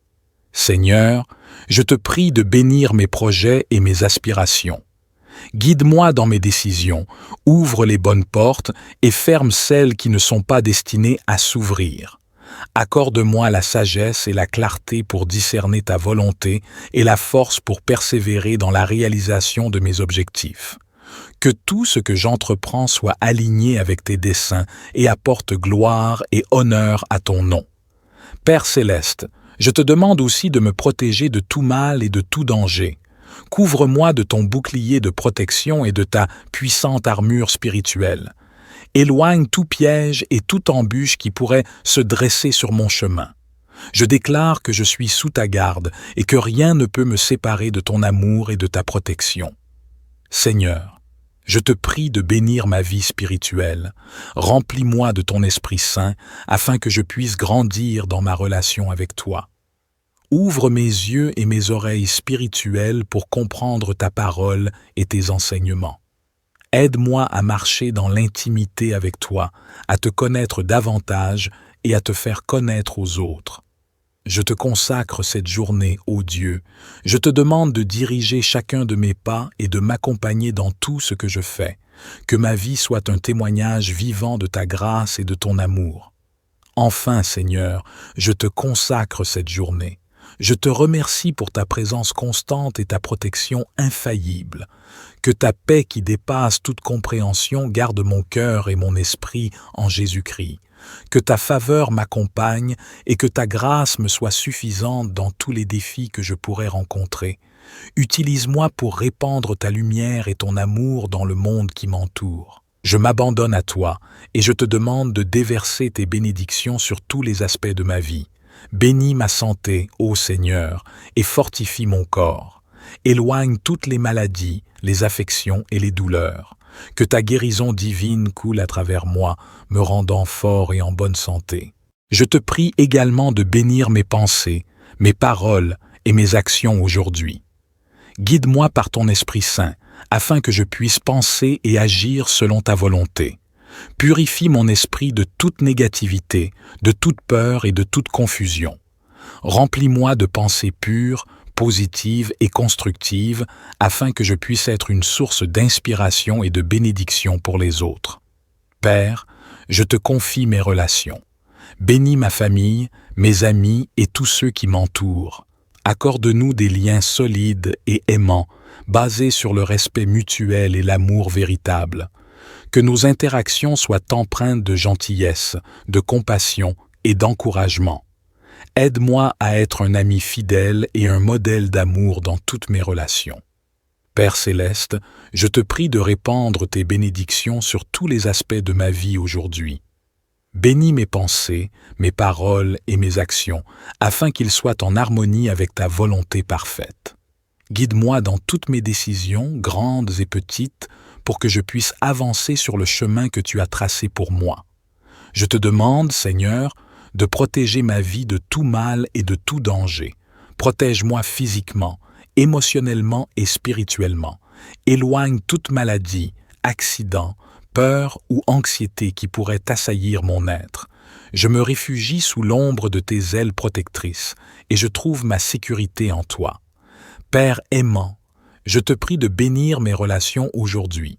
Seigneur, je te prie de bénir mes projets et mes aspirations. Guide-moi dans mes décisions, ouvre les bonnes portes et ferme celles qui ne sont pas destinées à s'ouvrir. Accorde-moi la sagesse et la clarté pour discerner ta volonté et la force pour persévérer dans la réalisation de mes objectifs. Que tout ce que j'entreprends soit aligné avec tes desseins et apporte gloire et honneur à ton nom. Père céleste, je te demande aussi de me protéger de tout mal et de tout danger. Couvre-moi de ton bouclier de protection et de ta puissante armure spirituelle. Éloigne tout piège et toute embûche qui pourrait se dresser sur mon chemin. Je déclare que je suis sous ta garde et que rien ne peut me séparer de ton amour et de ta protection. Seigneur, je te prie de bénir ma vie spirituelle. Remplis-moi de ton Esprit Saint afin que je puisse grandir dans ma relation avec toi. Ouvre mes yeux et mes oreilles spirituelles pour comprendre ta parole et tes enseignements. Aide-moi à marcher dans l'intimité avec toi, à te connaître davantage et à te faire connaître aux autres. Je te consacre cette journée, ô Dieu. Je te demande de diriger chacun de mes pas et de m'accompagner dans tout ce que je fais. Que ma vie soit un témoignage vivant de ta grâce et de ton amour. Enfin, Seigneur, je te consacre cette journée. Je te remercie pour ta présence constante et ta protection infaillible. Que ta paix qui dépasse toute compréhension garde mon cœur et mon esprit en Jésus-Christ. Que ta faveur m'accompagne et que ta grâce me soit suffisante dans tous les défis que je pourrais rencontrer. Utilise-moi pour répandre ta lumière et ton amour dans le monde qui m'entoure. Je m'abandonne à toi et je te demande de déverser tes bénédictions sur tous les aspects de ma vie. Bénis ma santé, ô Seigneur, et fortifie mon corps. Éloigne toutes les maladies, les affections et les douleurs. Que ta guérison divine coule à travers moi, me rendant fort et en bonne santé. Je te prie également de bénir mes pensées, mes paroles et mes actions aujourd'hui. Guide-moi par ton Esprit Saint, afin que je puisse penser et agir selon ta volonté. Purifie mon esprit de toute négativité, de toute peur et de toute confusion. Remplis-moi de pensées pures positive et constructive afin que je puisse être une source d'inspiration et de bénédiction pour les autres. Père, je te confie mes relations. Bénis ma famille, mes amis et tous ceux qui m'entourent. Accorde-nous des liens solides et aimants, basés sur le respect mutuel et l'amour véritable. Que nos interactions soient empreintes de gentillesse, de compassion et d'encouragement. Aide-moi à être un ami fidèle et un modèle d'amour dans toutes mes relations. Père céleste, je te prie de répandre tes bénédictions sur tous les aspects de ma vie aujourd'hui. Bénis mes pensées, mes paroles et mes actions, afin qu'ils soient en harmonie avec ta volonté parfaite. Guide-moi dans toutes mes décisions, grandes et petites, pour que je puisse avancer sur le chemin que tu as tracé pour moi. Je te demande, Seigneur, de protéger ma vie de tout mal et de tout danger. Protège-moi physiquement, émotionnellement et spirituellement. Éloigne toute maladie, accident, peur ou anxiété qui pourrait assaillir mon être. Je me réfugie sous l'ombre de tes ailes protectrices et je trouve ma sécurité en toi. Père aimant, je te prie de bénir mes relations aujourd'hui.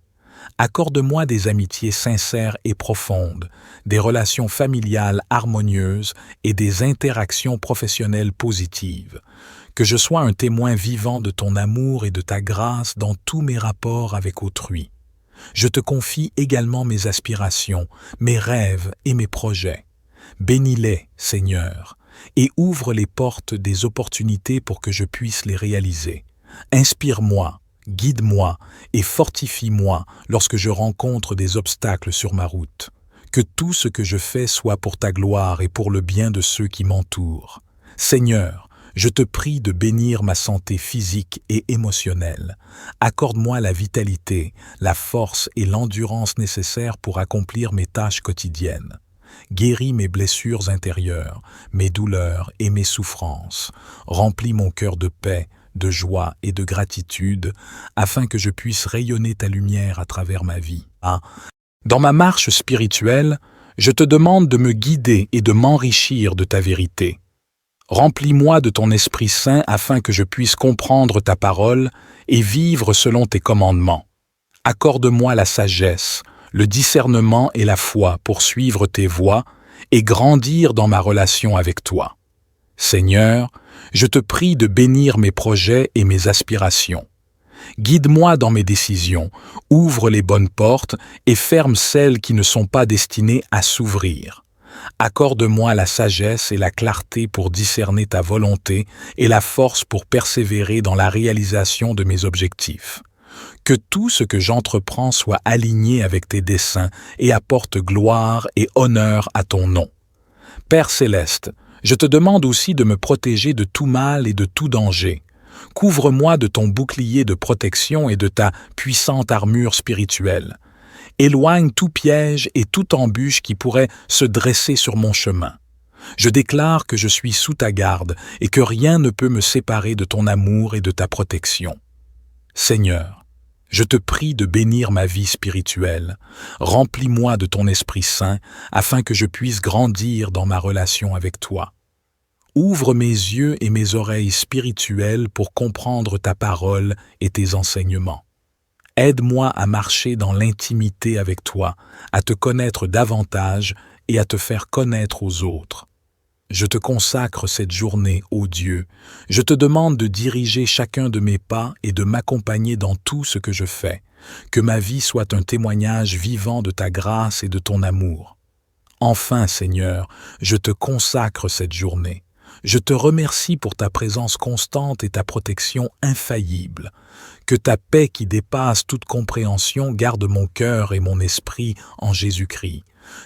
Accorde-moi des amitiés sincères et profondes, des relations familiales harmonieuses et des interactions professionnelles positives. Que je sois un témoin vivant de ton amour et de ta grâce dans tous mes rapports avec autrui. Je te confie également mes aspirations, mes rêves et mes projets. Bénis-les, Seigneur, et ouvre les portes des opportunités pour que je puisse les réaliser. Inspire-moi, guide-moi et fortifie-moi lorsque je rencontre des obstacles sur ma route. Que tout ce que je fais soit pour ta gloire et pour le bien de ceux qui m'entourent. Seigneur, je te prie de bénir ma santé physique et émotionnelle. Accorde-moi la vitalité, la force et l'endurance nécessaires pour accomplir mes tâches quotidiennes. Guéris mes blessures intérieures, mes douleurs et mes souffrances. Remplis mon cœur de paix, de joie et de gratitude, afin que je puisse rayonner ta lumière à travers ma vie. Dans ma marche spirituelle, je te demande de me guider et de m'enrichir de ta vérité. Remplis-moi de ton Esprit Saint afin que je puisse comprendre ta parole et vivre selon tes commandements. Accorde-moi la sagesse, le discernement et la foi pour suivre tes voies et grandir dans ma relation avec toi. Seigneur, je te prie de bénir mes projets et mes aspirations. Guide-moi dans mes décisions, ouvre les bonnes portes et ferme celles qui ne sont pas destinées à s'ouvrir. Accorde-moi la sagesse et la clarté pour discerner ta volonté et la force pour persévérer dans la réalisation de mes objectifs. Que tout ce que j'entreprends soit aligné avec tes desseins et apporte gloire et honneur à ton nom. Père céleste, je te demande aussi de me protéger de tout mal et de tout danger. Couvre-moi de ton bouclier de protection et de ta puissante armure spirituelle. Éloigne tout piège et toute embûche qui pourrait se dresser sur mon chemin. Je déclare que je suis sous ta garde et que rien ne peut me séparer de ton amour et de ta protection. Seigneur, je te prie de bénir ma vie spirituelle. Remplis-moi de ton Esprit Saint afin que je puisse grandir dans ma relation avec toi. Ouvre mes yeux et mes oreilles spirituelles pour comprendre ta parole et tes enseignements. Aide-moi à marcher dans l'intimité avec toi, à te connaître davantage et à te faire connaître aux autres. Je te consacre cette journée, ô Dieu. Je te demande de diriger chacun de mes pas et de m'accompagner dans tout ce que je fais. Que ma vie soit un témoignage vivant de ta grâce et de ton amour. Enfin, Seigneur, je te consacre cette journée. Je te remercie pour ta présence constante et ta protection infaillible. Que ta paix qui dépasse toute compréhension garde mon cœur et mon esprit en Jésus-Christ.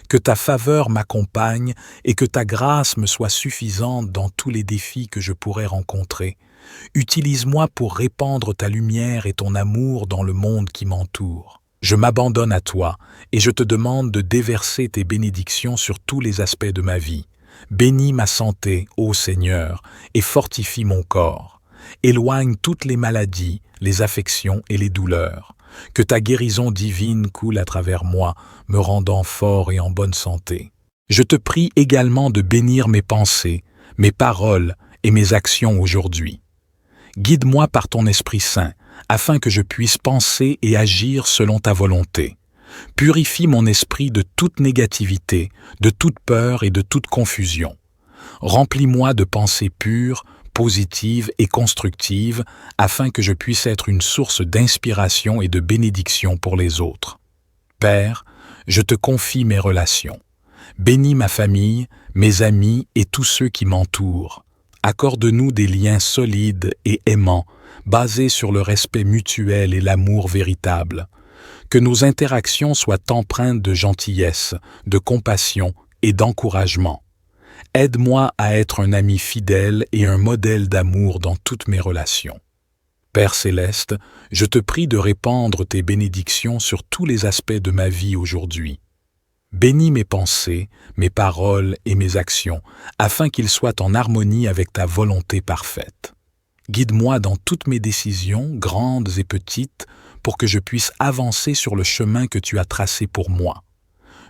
Que ta faveur m'accompagne et que ta grâce me soit suffisante dans tous les défis que je pourrais rencontrer. Utilise-moi pour répandre ta lumière et ton amour dans le monde qui m'entoure. Je m'abandonne à toi et je te demande de déverser tes bénédictions sur tous les aspects de ma vie. Bénis ma santé, ô Seigneur, et fortifie mon corps. Éloigne toutes les maladies, les affections et les douleurs. Que ta guérison divine coule à travers moi, me rendant fort et en bonne santé. Je te prie également de bénir mes pensées, mes paroles et mes actions aujourd'hui. Guide-moi par ton Esprit Saint, afin que je puisse penser et agir selon ta volonté. Purifie mon esprit de toute négativité, de toute peur et de toute confusion. Remplis-moi de pensées pures, positives et constructives, afin que je puisse être une source d'inspiration et de bénédiction pour les autres. Père, je te confie mes relations. Bénis ma famille, mes amis et tous ceux qui m'entourent. Accorde-nous des liens solides et aimants, basés sur le respect mutuel et l'amour véritable. Que nos interactions soient empreintes de gentillesse, de compassion et d'encouragement. Aide-moi à être un ami fidèle et un modèle d'amour dans toutes mes relations. Père céleste, je te prie de répandre tes bénédictions sur tous les aspects de ma vie aujourd'hui. Bénis mes pensées, mes paroles et mes actions, afin qu'ils soient en harmonie avec ta volonté parfaite. Guide-moi dans toutes mes décisions, grandes et petites, pour que je puisse avancer sur le chemin que tu as tracé pour moi.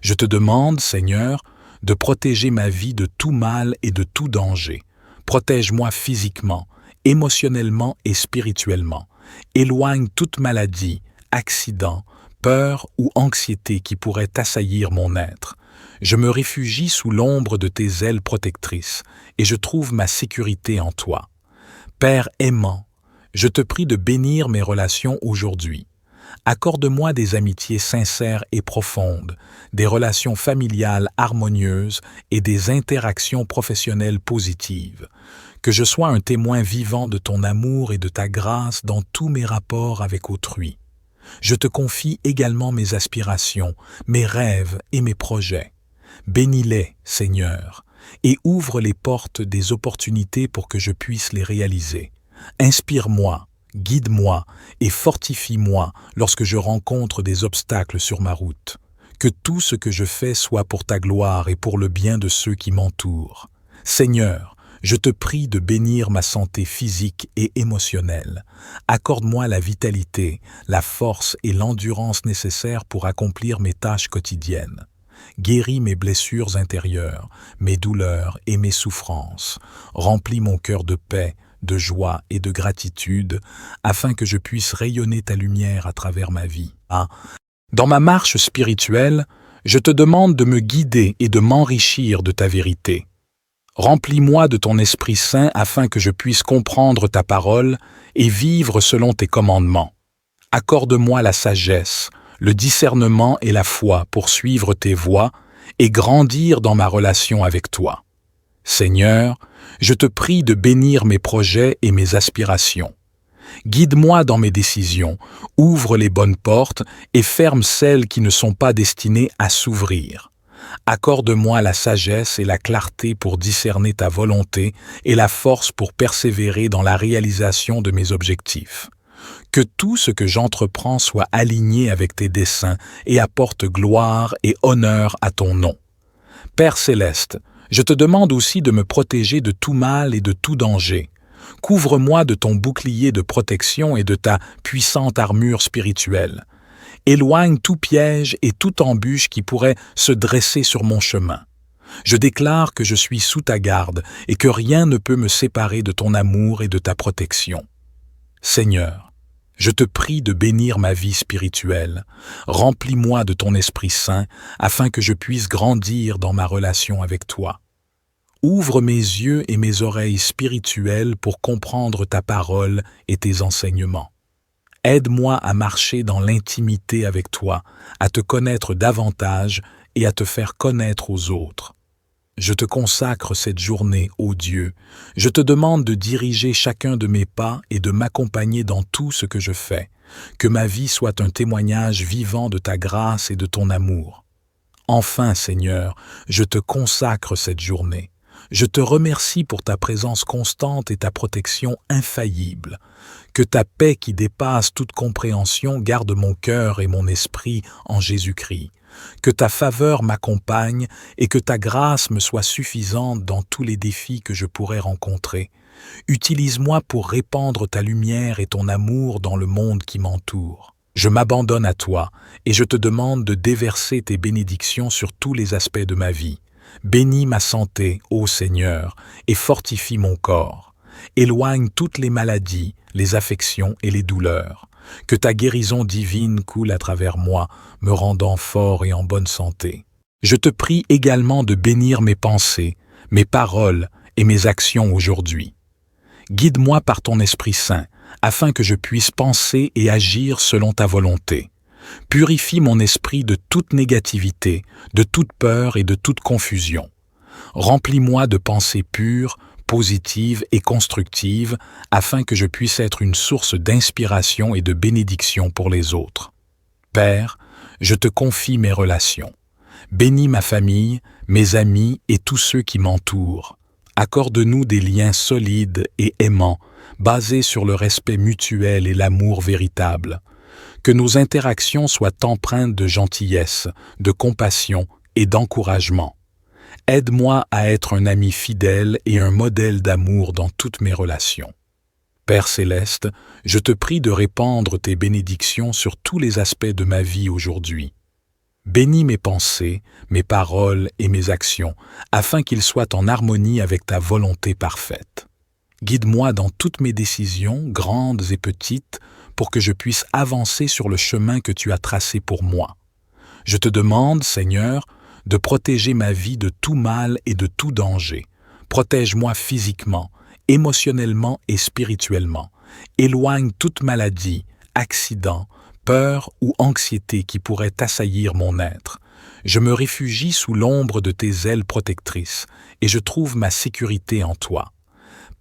Je te demande, Seigneur, de protéger ma vie de tout mal et de tout danger. Protège-moi physiquement, émotionnellement et spirituellement. Éloigne toute maladie, accident, peur ou anxiété qui pourrait assaillir mon être. Je me réfugie sous l'ombre de tes ailes protectrices et je trouve ma sécurité en toi. Père aimant, je te prie de bénir mes relations aujourd'hui. Accorde-moi des amitiés sincères et profondes, des relations familiales harmonieuses et des interactions professionnelles positives. Que je sois un témoin vivant de ton amour et de ta grâce dans tous mes rapports avec autrui. Je te confie également mes aspirations, mes rêves et mes projets. Bénis-les, Seigneur, et ouvre les portes des opportunités pour que je puisse les réaliser. Inspire-moi, guide-moi et fortifie-moi lorsque je rencontre des obstacles sur ma route. Que tout ce que je fais soit pour ta gloire et pour le bien de ceux qui m'entourent. Seigneur, je te prie de bénir ma santé physique et émotionnelle. Accorde-moi la vitalité, la force et l'endurance nécessaires pour accomplir mes tâches quotidiennes. Guéris mes blessures intérieures, mes douleurs et mes souffrances. Remplis mon cœur de paix, de joie et de gratitude, afin que je puisse rayonner ta lumière à travers ma vie. Dans ma marche spirituelle, je te demande de me guider et de m'enrichir de ta vérité. Remplis-moi de ton Esprit Saint afin que je puisse comprendre ta parole et vivre selon tes commandements. Accorde-moi la sagesse, le discernement et la foi pour suivre tes voies et grandir dans ma relation avec toi. Seigneur, je te prie de bénir mes projets et mes aspirations. Guide-moi dans mes décisions, ouvre les bonnes portes et ferme celles qui ne sont pas destinées à s'ouvrir. Accorde-moi la sagesse et la clarté pour discerner ta volonté et la force pour persévérer dans la réalisation de mes objectifs. Que tout ce que j'entreprends soit aligné avec tes desseins et apporte gloire et honneur à ton nom. Père céleste, je te demande aussi de me protéger de tout mal et de tout danger. Couvre-moi de ton bouclier de protection et de ta puissante armure spirituelle. Éloigne tout piège et toute embûche qui pourrait se dresser sur mon chemin. Je déclare que je suis sous ta garde et que rien ne peut me séparer de ton amour et de ta protection. Seigneur, je te prie de bénir ma vie spirituelle. Remplis-moi de ton Esprit Saint afin que je puisse grandir dans ma relation avec toi. Ouvre mes yeux et mes oreilles spirituelles pour comprendre ta parole et tes enseignements. Aide-moi à marcher dans l'intimité avec toi, à te connaître davantage et à te faire connaître aux autres. Je te consacre cette journée, ô Dieu. Je te demande de diriger chacun de mes pas et de m'accompagner dans tout ce que je fais. Que ma vie soit un témoignage vivant de ta grâce et de ton amour. Enfin, Seigneur, je te consacre cette journée. Je te remercie pour ta présence constante et ta protection infaillible. Que ta paix qui dépasse toute compréhension garde mon cœur et mon esprit en Jésus-Christ. Que ta faveur m'accompagne et que ta grâce me soit suffisante dans tous les défis que je pourrais rencontrer. Utilise-moi pour répandre ta lumière et ton amour dans le monde qui m'entoure. Je m'abandonne à toi et je te demande de déverser tes bénédictions sur tous les aspects de ma vie. Bénis ma santé, ô Seigneur, et fortifie mon corps. Éloigne toutes les maladies, les affections et les douleurs. Que ta guérison divine coule à travers moi, me rendant fort et en bonne santé. Je te prie également de bénir mes pensées, mes paroles et mes actions aujourd'hui. Guide-moi par ton Esprit Saint, afin que je puisse penser et agir selon ta volonté. Purifie mon esprit de toute négativité, de toute peur et de toute confusion. Remplis-moi de pensées pures, positives et constructives, afin que je puisse être une source d'inspiration et de bénédiction pour les autres. Père, je te confie mes relations. Bénis ma famille, mes amis et tous ceux qui m'entourent. Accorde-nous des liens solides et aimants, basés sur le respect mutuel et l'amour véritable. Que nos interactions soient empreintes de gentillesse, de compassion et d'encouragement. Aide-moi à être un ami fidèle et un modèle d'amour dans toutes mes relations. Père céleste, je te prie de répandre tes bénédictions sur tous les aspects de ma vie aujourd'hui. Bénis mes pensées, mes paroles et mes actions, afin qu'ils soient en harmonie avec ta volonté parfaite. Guide-moi dans toutes mes décisions, grandes et petites, pour que je puisse avancer sur le chemin que tu as tracé pour moi. Je te demande, Seigneur, de protéger ma vie de tout mal et de tout danger. Protège-moi physiquement, émotionnellement et spirituellement. Éloigne toute maladie, accident, peur ou anxiété qui pourrait assaillir mon être. Je me réfugie sous l'ombre de tes ailes protectrices et je trouve ma sécurité en toi.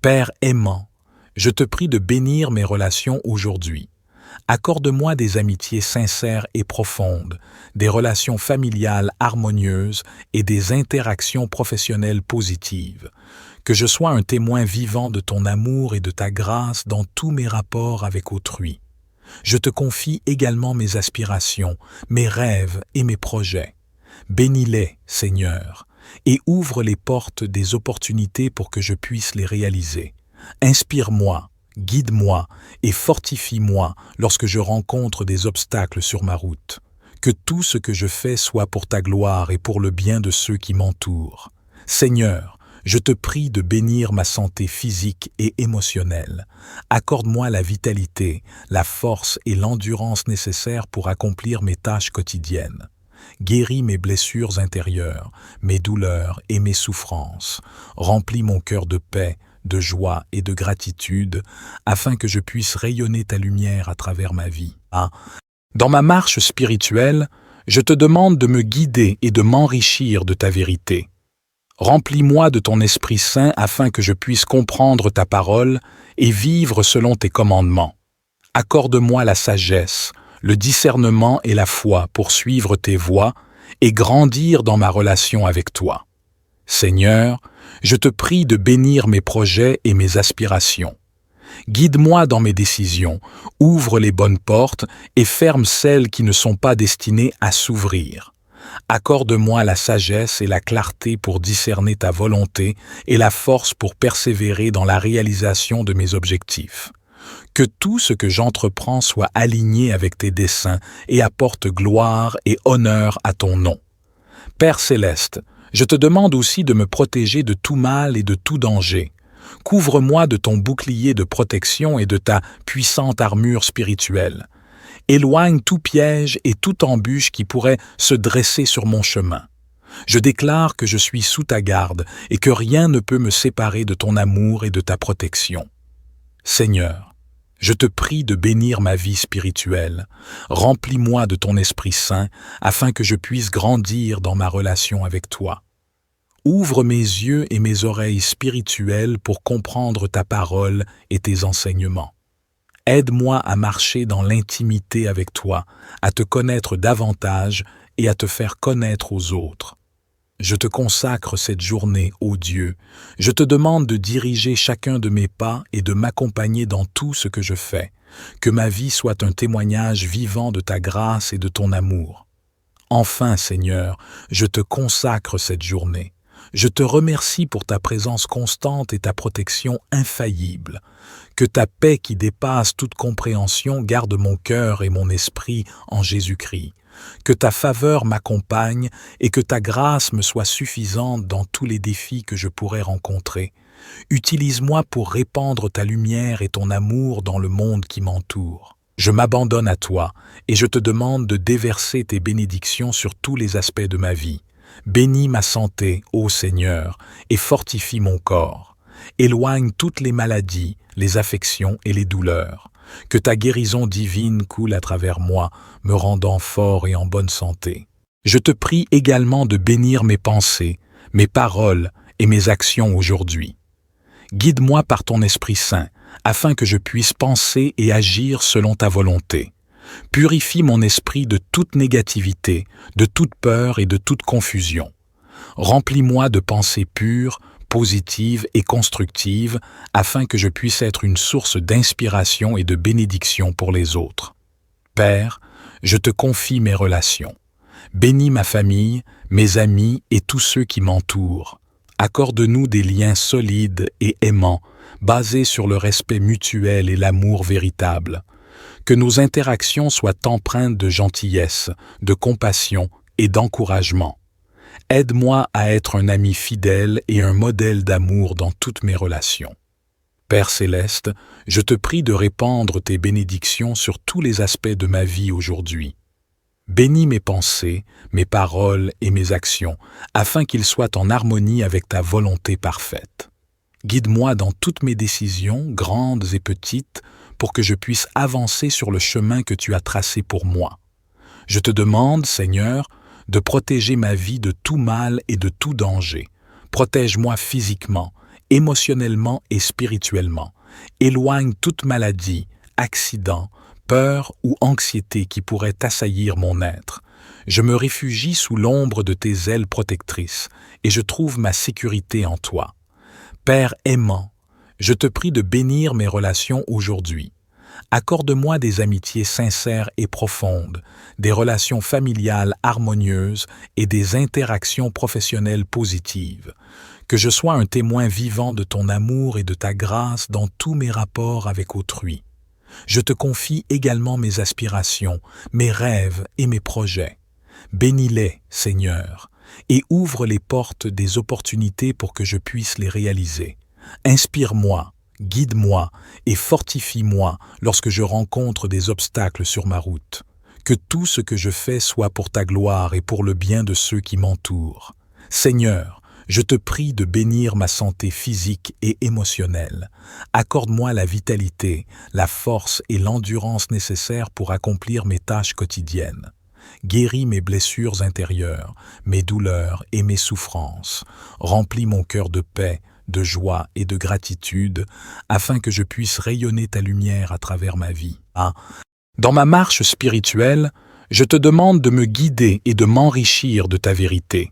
Père aimant, je te prie de bénir mes relations aujourd'hui. Accorde-moi des amitiés sincères et profondes, des relations familiales harmonieuses et des interactions professionnelles positives. Que je sois un témoin vivant de ton amour et de ta grâce dans tous mes rapports avec autrui. Je te confie également mes aspirations, mes rêves et mes projets. Bénis-les, Seigneur, et ouvre les portes des opportunités pour que je puisse les réaliser. Inspire-moi, guide-moi et fortifie-moi lorsque je rencontre des obstacles sur ma route. Que tout ce que je fais soit pour ta gloire et pour le bien de ceux qui m'entourent. Seigneur, je te prie de bénir ma santé physique et émotionnelle. Accorde-moi la vitalité, la force et l'endurance nécessaires pour accomplir mes tâches quotidiennes. Guéris mes blessures intérieures, mes douleurs et mes souffrances. Remplis mon cœur de paix, de joie et de gratitude, afin que je puisse rayonner ta lumière à travers ma vie. Dans ma marche spirituelle, je te demande de me guider et de m'enrichir de ta vérité. Remplis-moi de ton Esprit Saint afin que je puisse comprendre ta parole et vivre selon tes commandements. Accorde-moi la sagesse, le discernement et la foi pour suivre tes voies et grandir dans ma relation avec toi. Seigneur, je te prie de bénir mes projets et mes aspirations. Guide-moi dans mes décisions, ouvre les bonnes portes et ferme celles qui ne sont pas destinées à s'ouvrir. Accorde-moi la sagesse et la clarté pour discerner ta volonté et la force pour persévérer dans la réalisation de mes objectifs. Que tout ce que j'entreprends soit aligné avec tes desseins et apporte gloire et honneur à ton nom. Père céleste, je te demande aussi de me protéger de tout mal et de tout danger. Couvre-moi de ton bouclier de protection et de ta puissante armure spirituelle. Éloigne tout piège et toute embûche qui pourrait se dresser sur mon chemin. Je déclare que je suis sous ta garde et que rien ne peut me séparer de ton amour et de ta protection. Seigneur, je te prie de bénir ma vie spirituelle. Remplis-moi de ton Esprit Saint afin que je puisse grandir dans ma relation avec toi. Ouvre mes yeux et mes oreilles spirituelles pour comprendre ta parole et tes enseignements. Aide-moi à marcher dans l'intimité avec toi, à te connaître davantage et à te faire connaître aux autres. Je te consacre cette journée, ô Dieu. Je te demande de diriger chacun de mes pas et de m'accompagner dans tout ce que je fais. Que ma vie soit un témoignage vivant de ta grâce et de ton amour. Enfin, Seigneur, je te consacre cette journée. Je te remercie pour ta présence constante et ta protection infaillible. Que ta paix qui dépasse toute compréhension garde mon cœur et mon esprit en Jésus-Christ. Que ta faveur m'accompagne et que ta grâce me soit suffisante dans tous les défis que je pourrais rencontrer. Utilise-moi pour répandre ta lumière et ton amour dans le monde qui m'entoure. Je m'abandonne à toi et je te demande de déverser tes bénédictions sur tous les aspects de ma vie. Bénis ma santé, ô Seigneur, et fortifie mon corps. Éloigne toutes les maladies, les affections et les douleurs. Que ta guérison divine coule à travers moi, me rendant fort et en bonne santé. Je te prie également de bénir mes pensées, mes paroles et mes actions aujourd'hui. Guide-moi par ton Esprit Saint, afin que je puisse penser et agir selon ta volonté. Purifie mon esprit de toute négativité, de toute peur et de toute confusion. Remplis-moi de pensées pures, positives et constructives, afin que je puisse être une source d'inspiration et de bénédiction pour les autres. Père, je te confie mes relations. Bénis ma famille, mes amis et tous ceux qui m'entourent. Accorde-nous des liens solides et aimants, basés sur le respect mutuel et l'amour véritable. Que nos interactions soient empreintes de gentillesse, de compassion et d'encouragement. Aide-moi à être un ami fidèle et un modèle d'amour dans toutes mes relations. Père céleste, je te prie de répandre tes bénédictions sur tous les aspects de ma vie aujourd'hui. Bénis mes pensées, mes paroles et mes actions, afin qu'ils soient en harmonie avec ta volonté parfaite. Guide-moi dans toutes mes décisions, grandes et petites, pour que je puisse avancer sur le chemin que tu as tracé pour moi. Je te demande, Seigneur, de protéger ma vie de tout mal et de tout danger. Protège-moi physiquement, émotionnellement et spirituellement. Éloigne toute maladie, accident, peur ou anxiété qui pourrait assaillir mon être. Je me réfugie sous l'ombre de tes ailes protectrices et je trouve ma sécurité en toi. Père aimant, je te prie de bénir mes relations aujourd'hui. Accorde-moi des amitiés sincères et profondes, des relations familiales harmonieuses et des interactions professionnelles positives. Que je sois un témoin vivant de ton amour et de ta grâce dans tous mes rapports avec autrui. Je te confie également mes aspirations, mes rêves et mes projets. Bénis-les, Seigneur, et ouvre les portes des opportunités pour que je puisse les réaliser. Inspire-moi, guide-moi et fortifie-moi lorsque je rencontre des obstacles sur ma route. Que tout ce que je fais soit pour ta gloire et pour le bien de ceux qui m'entourent. Seigneur, je te prie de bénir ma santé physique et émotionnelle. Accorde-moi la vitalité, la force et l'endurance nécessaires pour accomplir mes tâches quotidiennes. Guéris mes blessures intérieures, mes douleurs et mes souffrances. Remplis mon cœur de paix, de joie et de gratitude, afin que je puisse rayonner ta lumière à travers ma vie. Dans ma marche spirituelle, je te demande de me guider et de m'enrichir de ta vérité.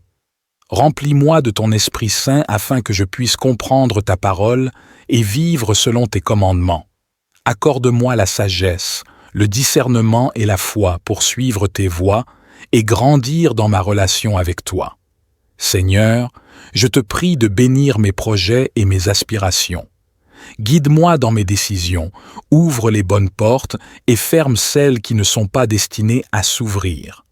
Remplis-moi de ton Esprit Saint afin que je puisse comprendre ta parole et vivre selon tes commandements. Accorde-moi la sagesse, le discernement et la foi pour suivre tes voies et grandir dans ma relation avec toi. Seigneur, je te prie de bénir mes projets et mes aspirations. Guide-moi dans mes décisions, ouvre les bonnes portes et ferme celles qui ne sont pas destinées à s'ouvrir.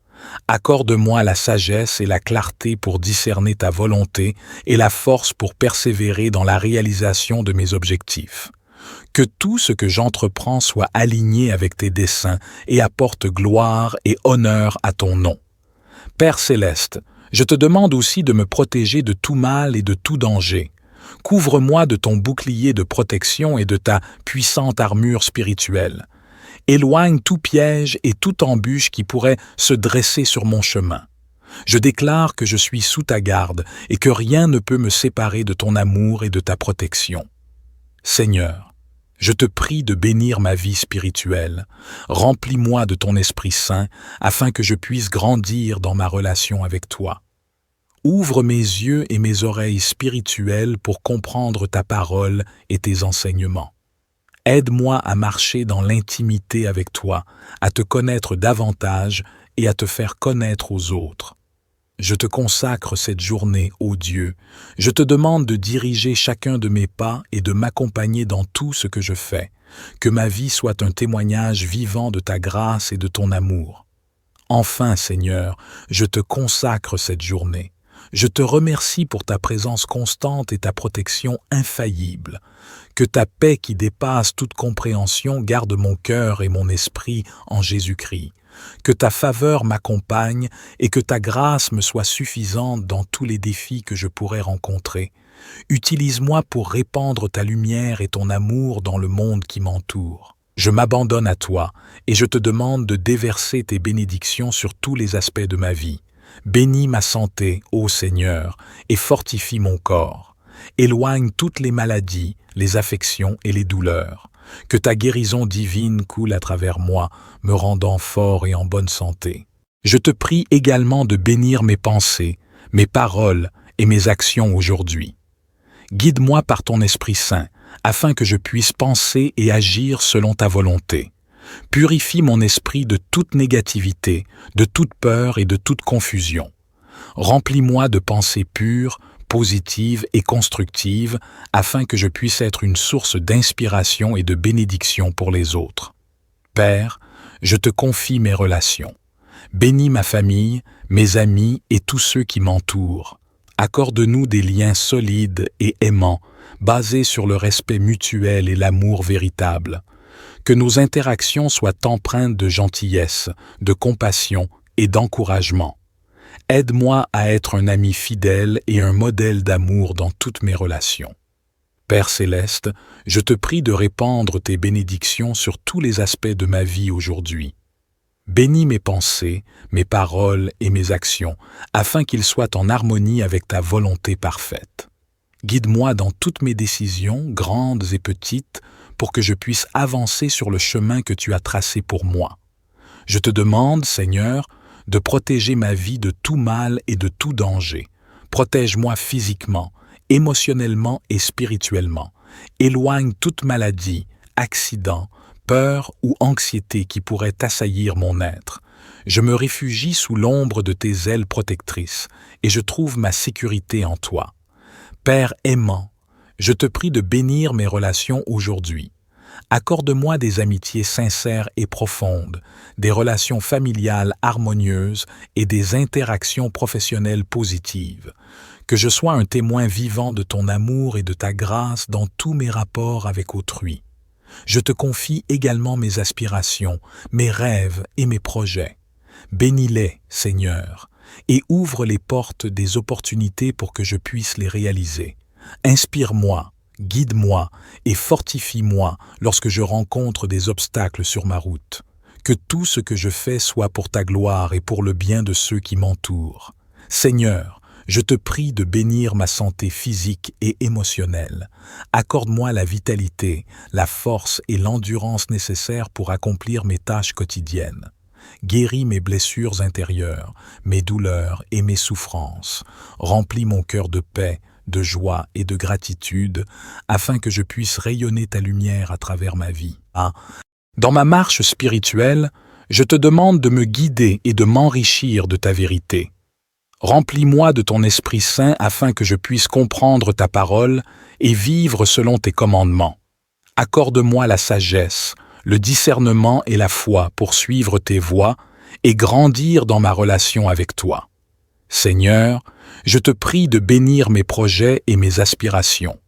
Accorde-moi la sagesse et la clarté pour discerner ta volonté et la force pour persévérer dans la réalisation de mes objectifs. Que tout ce que j'entreprends soit aligné avec tes desseins et apporte gloire et honneur à ton nom. Père céleste, je te demande aussi de me protéger de tout mal et de tout danger. Couvre-moi de ton bouclier de protection et de ta puissante armure spirituelle. Éloigne tout piège et toute embûche qui pourrait se dresser sur mon chemin. Je déclare que je suis sous ta garde et que rien ne peut me séparer de ton amour et de ta protection. Seigneur, je te prie de bénir ma vie spirituelle. Remplis-moi de ton Esprit Saint afin que je puisse grandir dans ma relation avec toi. Ouvre mes yeux et mes oreilles spirituelles pour comprendre ta parole et tes enseignements. Aide-moi à marcher dans l'intimité avec toi, à te connaître davantage et à te faire connaître aux autres. Je te consacre cette journée, ô Dieu. Je te demande de diriger chacun de mes pas et de m'accompagner dans tout ce que je fais. Que ma vie soit un témoignage vivant de ta grâce et de ton amour. Enfin, Seigneur, je te consacre cette journée. Je te remercie pour ta présence constante et ta protection infaillible. Que ta paix qui dépasse toute compréhension garde mon cœur et mon esprit en Jésus-Christ. Que ta faveur m'accompagne et que ta grâce me soit suffisante dans tous les défis que je pourrais rencontrer. Utilise-moi pour répandre ta lumière et ton amour dans le monde qui m'entoure. Je m'abandonne à toi et je te demande de déverser tes bénédictions sur tous les aspects de ma vie. Bénis ma santé, ô Seigneur, et fortifie mon corps. Éloigne toutes les maladies, les affections et les douleurs. Que ta guérison divine coule à travers moi, me rendant fort et en bonne santé. Je te prie également de bénir mes pensées, mes paroles et mes actions aujourd'hui. Guide-moi par ton Esprit Saint, afin que je puisse penser et agir selon ta volonté. Purifie mon esprit de toute négativité, de toute peur et de toute confusion. Remplis-moi de pensées pures, positives et constructives, afin que je puisse être une source d'inspiration et de bénédiction pour les autres. Père, je te confie mes relations. Bénis ma famille, mes amis et tous ceux qui m'entourent. Accorde-nous des liens solides et aimants, basés sur le respect mutuel et l'amour véritable. Que nos interactions soient empreintes de gentillesse, de compassion et d'encouragement. Aide-moi à être un ami fidèle et un modèle d'amour dans toutes mes relations. Père céleste, je te prie de répandre tes bénédictions sur tous les aspects de ma vie aujourd'hui. Bénis mes pensées, mes paroles et mes actions, afin qu'ils soient en harmonie avec ta volonté parfaite. Guide-moi dans toutes mes décisions, grandes et petites, pour que je puisse avancer sur le chemin que tu as tracé pour moi. Je te demande, Seigneur, de protéger ma vie de tout mal et de tout danger. Protège-moi physiquement, émotionnellement et spirituellement. Éloigne toute maladie, accident, peur ou anxiété qui pourrait assaillir mon être. Je me réfugie sous l'ombre de tes ailes protectrices et je trouve ma sécurité en toi. Père aimant, je te prie de bénir mes relations aujourd'hui. Accorde-moi des amitiés sincères et profondes, des relations familiales harmonieuses et des interactions professionnelles positives. Que je sois un témoin vivant de ton amour et de ta grâce dans tous mes rapports avec autrui. Je te confie également mes aspirations, mes rêves et mes projets. Bénis-les, Seigneur, et ouvre les portes des opportunités pour que je puisse les réaliser. Inspire-moi, guide-moi et fortifie-moi lorsque je rencontre des obstacles sur ma route. Que tout ce que je fais soit pour ta gloire et pour le bien de ceux qui m'entourent. Seigneur, je te prie de bénir ma santé physique et émotionnelle. Accorde-moi la vitalité, la force et l'endurance nécessaires pour accomplir mes tâches quotidiennes. Guéris mes blessures intérieures, mes douleurs et mes souffrances. Remplis mon cœur de paix, de joie et de gratitude, afin que je puisse rayonner ta lumière à travers ma vie. Dans ma marche spirituelle, je te demande de me guider et de m'enrichir de ta vérité. Remplis-moi de ton Esprit Saint afin que je puisse comprendre ta parole et vivre selon tes commandements. Accorde-moi la sagesse, le discernement et la foi pour suivre tes voies et grandir dans ma relation avec toi. Seigneur, je te prie de bénir mes projets et mes aspirations.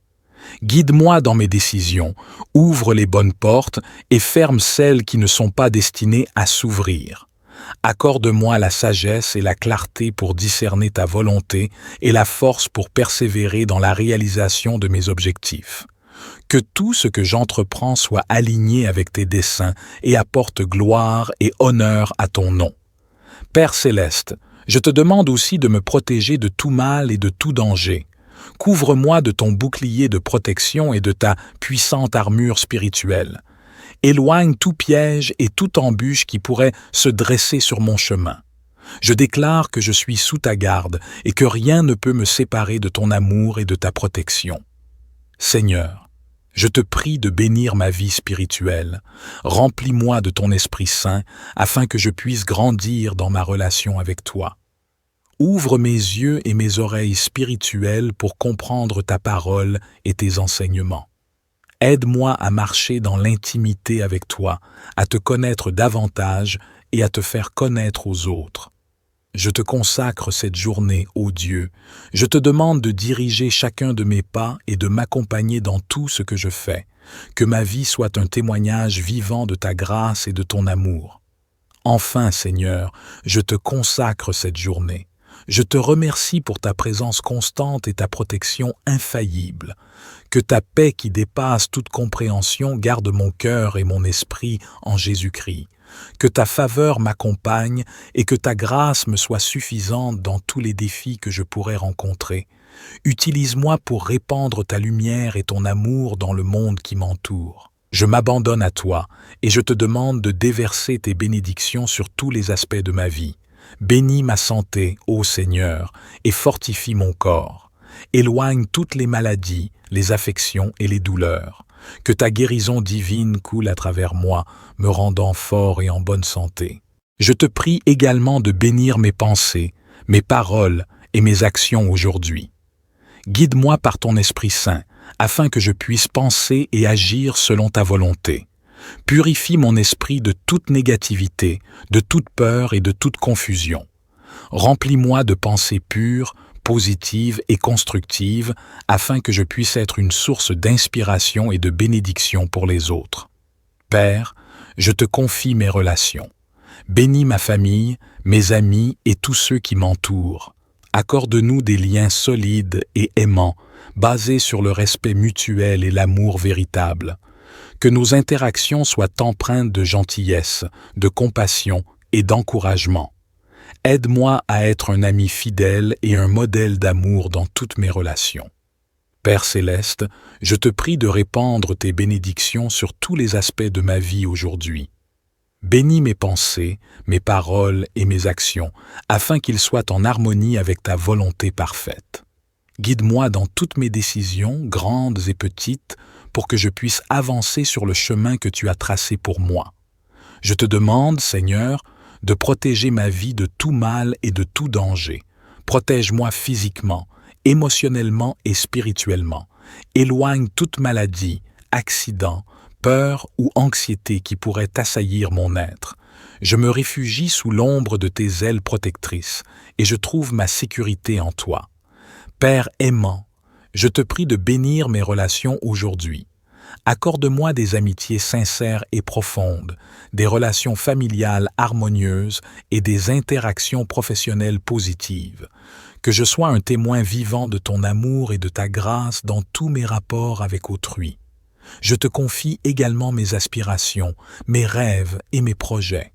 Guide-moi dans mes décisions, ouvre les bonnes portes et ferme celles qui ne sont pas destinées à s'ouvrir. Accorde-moi la sagesse et la clarté pour discerner ta volonté et la force pour persévérer dans la réalisation de mes objectifs. Que tout ce que j'entreprends soit aligné avec tes desseins et apporte gloire et honneur à ton nom. Père céleste, je te demande aussi de me protéger de tout mal et de tout danger. Couvre-moi de ton bouclier de protection et de ta puissante armure spirituelle. Éloigne tout piège et toute embûche qui pourrait se dresser sur mon chemin. Je déclare que je suis sous ta garde et que rien ne peut me séparer de ton amour et de ta protection. Seigneur, je te prie de bénir ma vie spirituelle. Remplis-moi de ton Esprit Saint afin que je puisse grandir dans ma relation avec toi. Ouvre mes yeux et mes oreilles spirituelles pour comprendre ta parole et tes enseignements. Aide-moi à marcher dans l'intimité avec toi, à te connaître davantage et à te faire connaître aux autres. je te consacre cette journée, ô Dieu. Je te demande de diriger chacun de mes pas et de m'accompagner dans tout ce que je fais. Que ma vie soit un témoignage vivant de ta grâce et de ton amour. Enfin, Seigneur, je te consacre cette journée. Je te remercie pour ta présence constante et ta protection infaillible. Que ta paix qui dépasse toute compréhension garde mon cœur et mon esprit en Jésus-Christ. Que ta faveur m'accompagne et que ta grâce me soit suffisante dans tous les défis que je pourrais rencontrer. Utilise-moi pour répandre ta lumière et ton amour dans le monde qui m'entoure. Je m'abandonne à toi et je te demande de déverser tes bénédictions sur tous les aspects de ma vie. Bénis ma santé, ô Seigneur, et fortifie mon corps. Éloigne toutes les maladies, les affections et les douleurs. Que ta guérison divine coule à travers moi, me rendant fort et en bonne santé. Je te prie également de bénir mes pensées, mes paroles et mes actions aujourd'hui. Guide-moi par ton Esprit Saint, afin que je puisse penser et agir selon ta volonté. Purifie mon esprit de toute négativité, de toute peur et de toute confusion. Remplis-moi de pensées pures, positives et constructives, afin que je puisse être une source d'inspiration et de bénédiction pour les autres. Père, je te confie mes relations. Bénis ma famille, mes amis et tous ceux qui m'entourent. Accorde-nous des liens solides et aimants, basés sur le respect mutuel et l'amour véritable. Que nos interactions soient empreintes de gentillesse, de compassion et d'encouragement. Aide-moi à être un ami fidèle et un modèle d'amour dans toutes mes relations. Père céleste, je te prie de répandre tes bénédictions sur tous les aspects de ma vie aujourd'hui. Bénis mes pensées, mes paroles et mes actions, afin qu'ils soient en harmonie avec ta volonté parfaite. Guide-moi dans toutes mes décisions, grandes et petites, pour que je puisse avancer sur le chemin que tu as tracé pour moi. Je te demande, Seigneur, de protéger ma vie de tout mal et de tout danger. Protège-moi physiquement, émotionnellement et spirituellement. Éloigne toute maladie, accident, peur ou anxiété qui pourrait assaillir mon être. Je me réfugie sous l'ombre de tes ailes protectrices et je trouve ma sécurité en toi. Père aimant, je te prie de bénir mes relations aujourd'hui. Accorde-moi des amitiés sincères et profondes, des relations familiales harmonieuses et des interactions professionnelles positives. Que je sois un témoin vivant de ton amour et de ta grâce dans tous mes rapports avec autrui. Je te confie également mes aspirations, mes rêves et mes projets.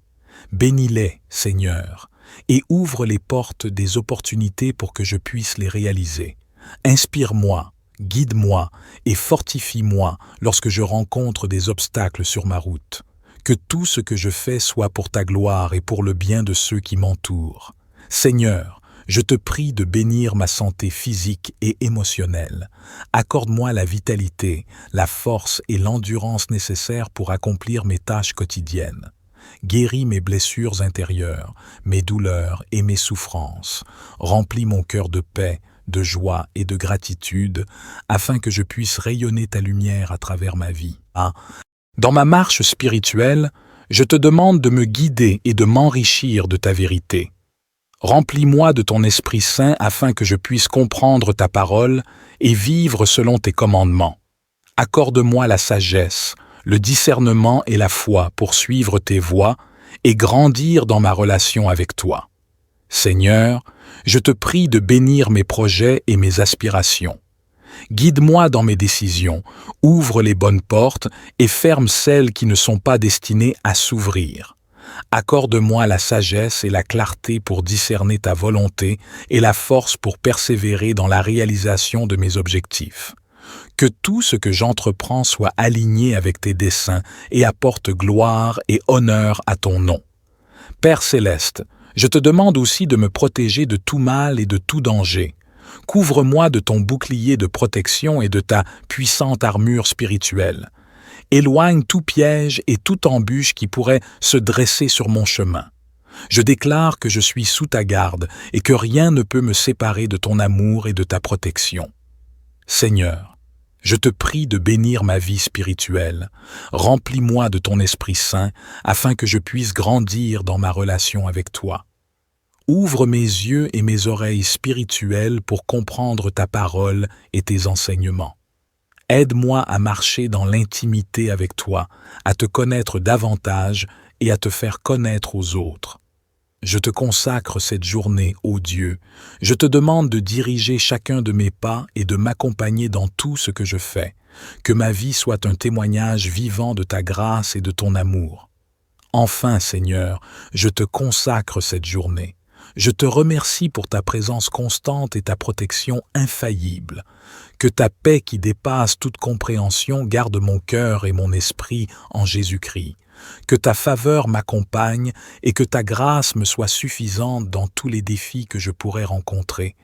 Bénis-les, Seigneur, et ouvre les portes des opportunités pour que je puisse les réaliser. Inspire-moi, guide-moi et fortifie-moi lorsque je rencontre des obstacles sur ma route. Que tout ce que je fais soit pour ta gloire et pour le bien de ceux qui m'entourent. Seigneur, je te prie de bénir ma santé physique et émotionnelle. Accorde-moi la vitalité, la force et l'endurance nécessaires pour accomplir mes tâches quotidiennes. Guéris mes blessures intérieures, mes douleurs et mes souffrances. Remplis mon cœur de paix, de joie et de gratitude, afin que je puisse rayonner ta lumière à travers ma vie. Dans ma marche spirituelle, je te demande de me guider et de m'enrichir de ta vérité. Remplis-moi de ton Esprit Saint afin que je puisse comprendre ta parole et vivre selon tes commandements. Accorde-moi la sagesse, le discernement et la foi pour suivre tes voies et grandir dans ma relation avec toi. Seigneur, je te prie de bénir mes projets et mes aspirations. Guide-moi dans mes décisions, ouvre les bonnes portes et ferme celles qui ne sont pas destinées à s'ouvrir. Accorde-moi la sagesse et la clarté pour discerner ta volonté et la force pour persévérer dans la réalisation de mes objectifs. Que tout ce que j'entreprends soit aligné avec tes desseins et apporte gloire et honneur à ton nom. Père céleste, je te demande aussi de me protéger de tout mal et de tout danger. Couvre-moi de ton bouclier de protection et de ta puissante armure spirituelle. Éloigne tout piège et toute embûche qui pourrait se dresser sur mon chemin. Je déclare que je suis sous ta garde et que rien ne peut me séparer de ton amour et de ta protection. Seigneur, je te prie de bénir ma vie spirituelle. Remplis-moi de ton Esprit Saint afin que je puisse grandir dans ma relation avec toi. Ouvre mes yeux et mes oreilles spirituelles pour comprendre ta parole et tes enseignements. Aide-moi à marcher dans l'intimité avec toi, à te connaître davantage et à te faire connaître aux autres. Je te consacre cette journée, ô Dieu. Je te demande de diriger chacun de mes pas et de m'accompagner dans tout ce que je fais. Que ma vie soit un témoignage vivant de ta grâce et de ton amour. Enfin, Seigneur, je te consacre cette journée. Je te remercie pour ta présence constante et ta protection infaillible. Que ta paix qui dépasse toute compréhension garde mon cœur et mon esprit en Jésus-Christ. Que ta faveur m'accompagne et que ta grâce me soit suffisante dans tous les défis que je pourrais rencontrer.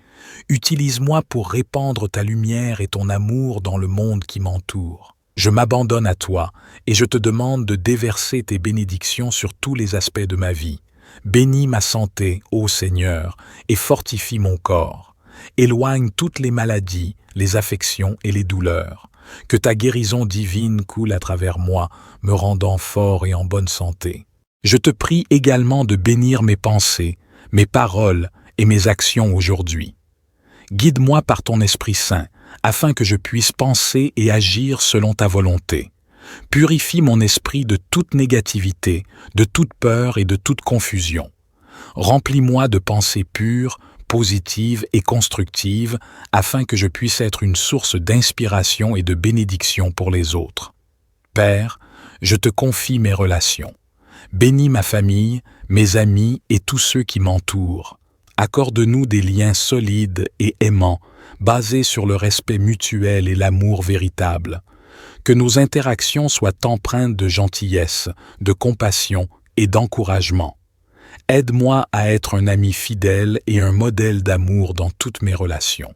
Utilise-moi pour répandre ta lumière et ton amour dans le monde qui m'entoure. Je m'abandonne à toi et je te demande de déverser tes bénédictions sur tous les aspects de ma vie. Bénis ma santé, ô Seigneur, et fortifie mon corps. Éloigne toutes les maladies, les affections et les douleurs. Que ta guérison divine coule à travers moi, me rendant fort et en bonne santé. Je te prie également de bénir mes pensées, mes paroles et mes actions aujourd'hui. Guide-moi par ton Esprit Saint, afin que je puisse penser et agir selon ta volonté. Purifie mon esprit de toute négativité, de toute peur et de toute confusion. Remplis-moi de pensées pures, positives et constructives, afin que je puisse être une source d'inspiration et de bénédiction pour les autres. Père, je te confie mes relations. Bénis ma famille, mes amis et tous ceux qui m'entourent. Accorde-nous des liens solides et aimants, basés sur le respect mutuel et l'amour véritable. Que nos interactions soient empreintes de gentillesse, de compassion et d'encouragement. Aide-moi à être un ami fidèle et un modèle d'amour dans toutes mes relations.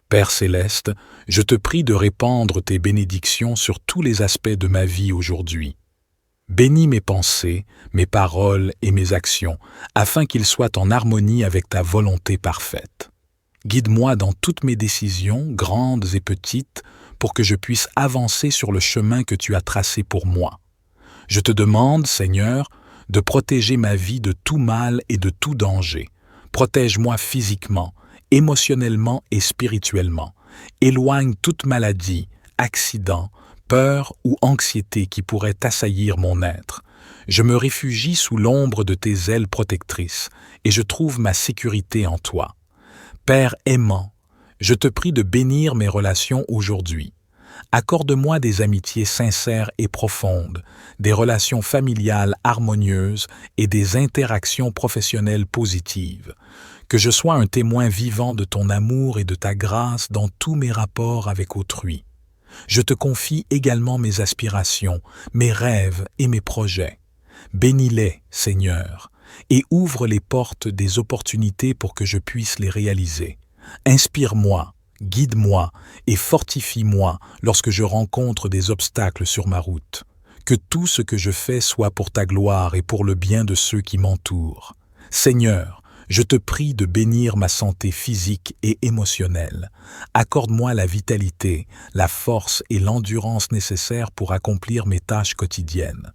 Père céleste, je te prie de répandre tes bénédictions sur tous les aspects de ma vie aujourd'hui. Bénis mes pensées, mes paroles et mes actions, afin qu'ils soient en harmonie avec ta volonté parfaite. Guide-moi dans toutes mes décisions, grandes et petites, pour que je puisse avancer sur le chemin que tu as tracé pour moi. Je te demande, Seigneur, de protéger ma vie de tout mal et de tout danger. Protège-moi physiquement, émotionnellement et spirituellement. Éloigne toute maladie, accident, peur ou anxiété qui pourrait assaillir mon être. Je me réfugie sous l'ombre de tes ailes protectrices et je trouve ma sécurité en toi. Père aimant, je te prie de bénir mes relations aujourd'hui. Accorde-moi des amitiés sincères et profondes, des relations familiales harmonieuses et des interactions professionnelles positives. Que je sois un témoin vivant de ton amour et de ta grâce dans tous mes rapports avec autrui. Je te confie également mes aspirations, mes rêves et mes projets. Bénis-les, Seigneur, et ouvre les portes des opportunités pour que je puisse les réaliser. Inspire-moi, guide-moi et fortifie-moi lorsque je rencontre des obstacles sur ma route. Que tout ce que je fais soit pour ta gloire et pour le bien de ceux qui m'entourent. Seigneur, je te prie de bénir ma santé physique et émotionnelle. Accorde-moi la vitalité, la force et l'endurance nécessaires pour accomplir mes tâches quotidiennes.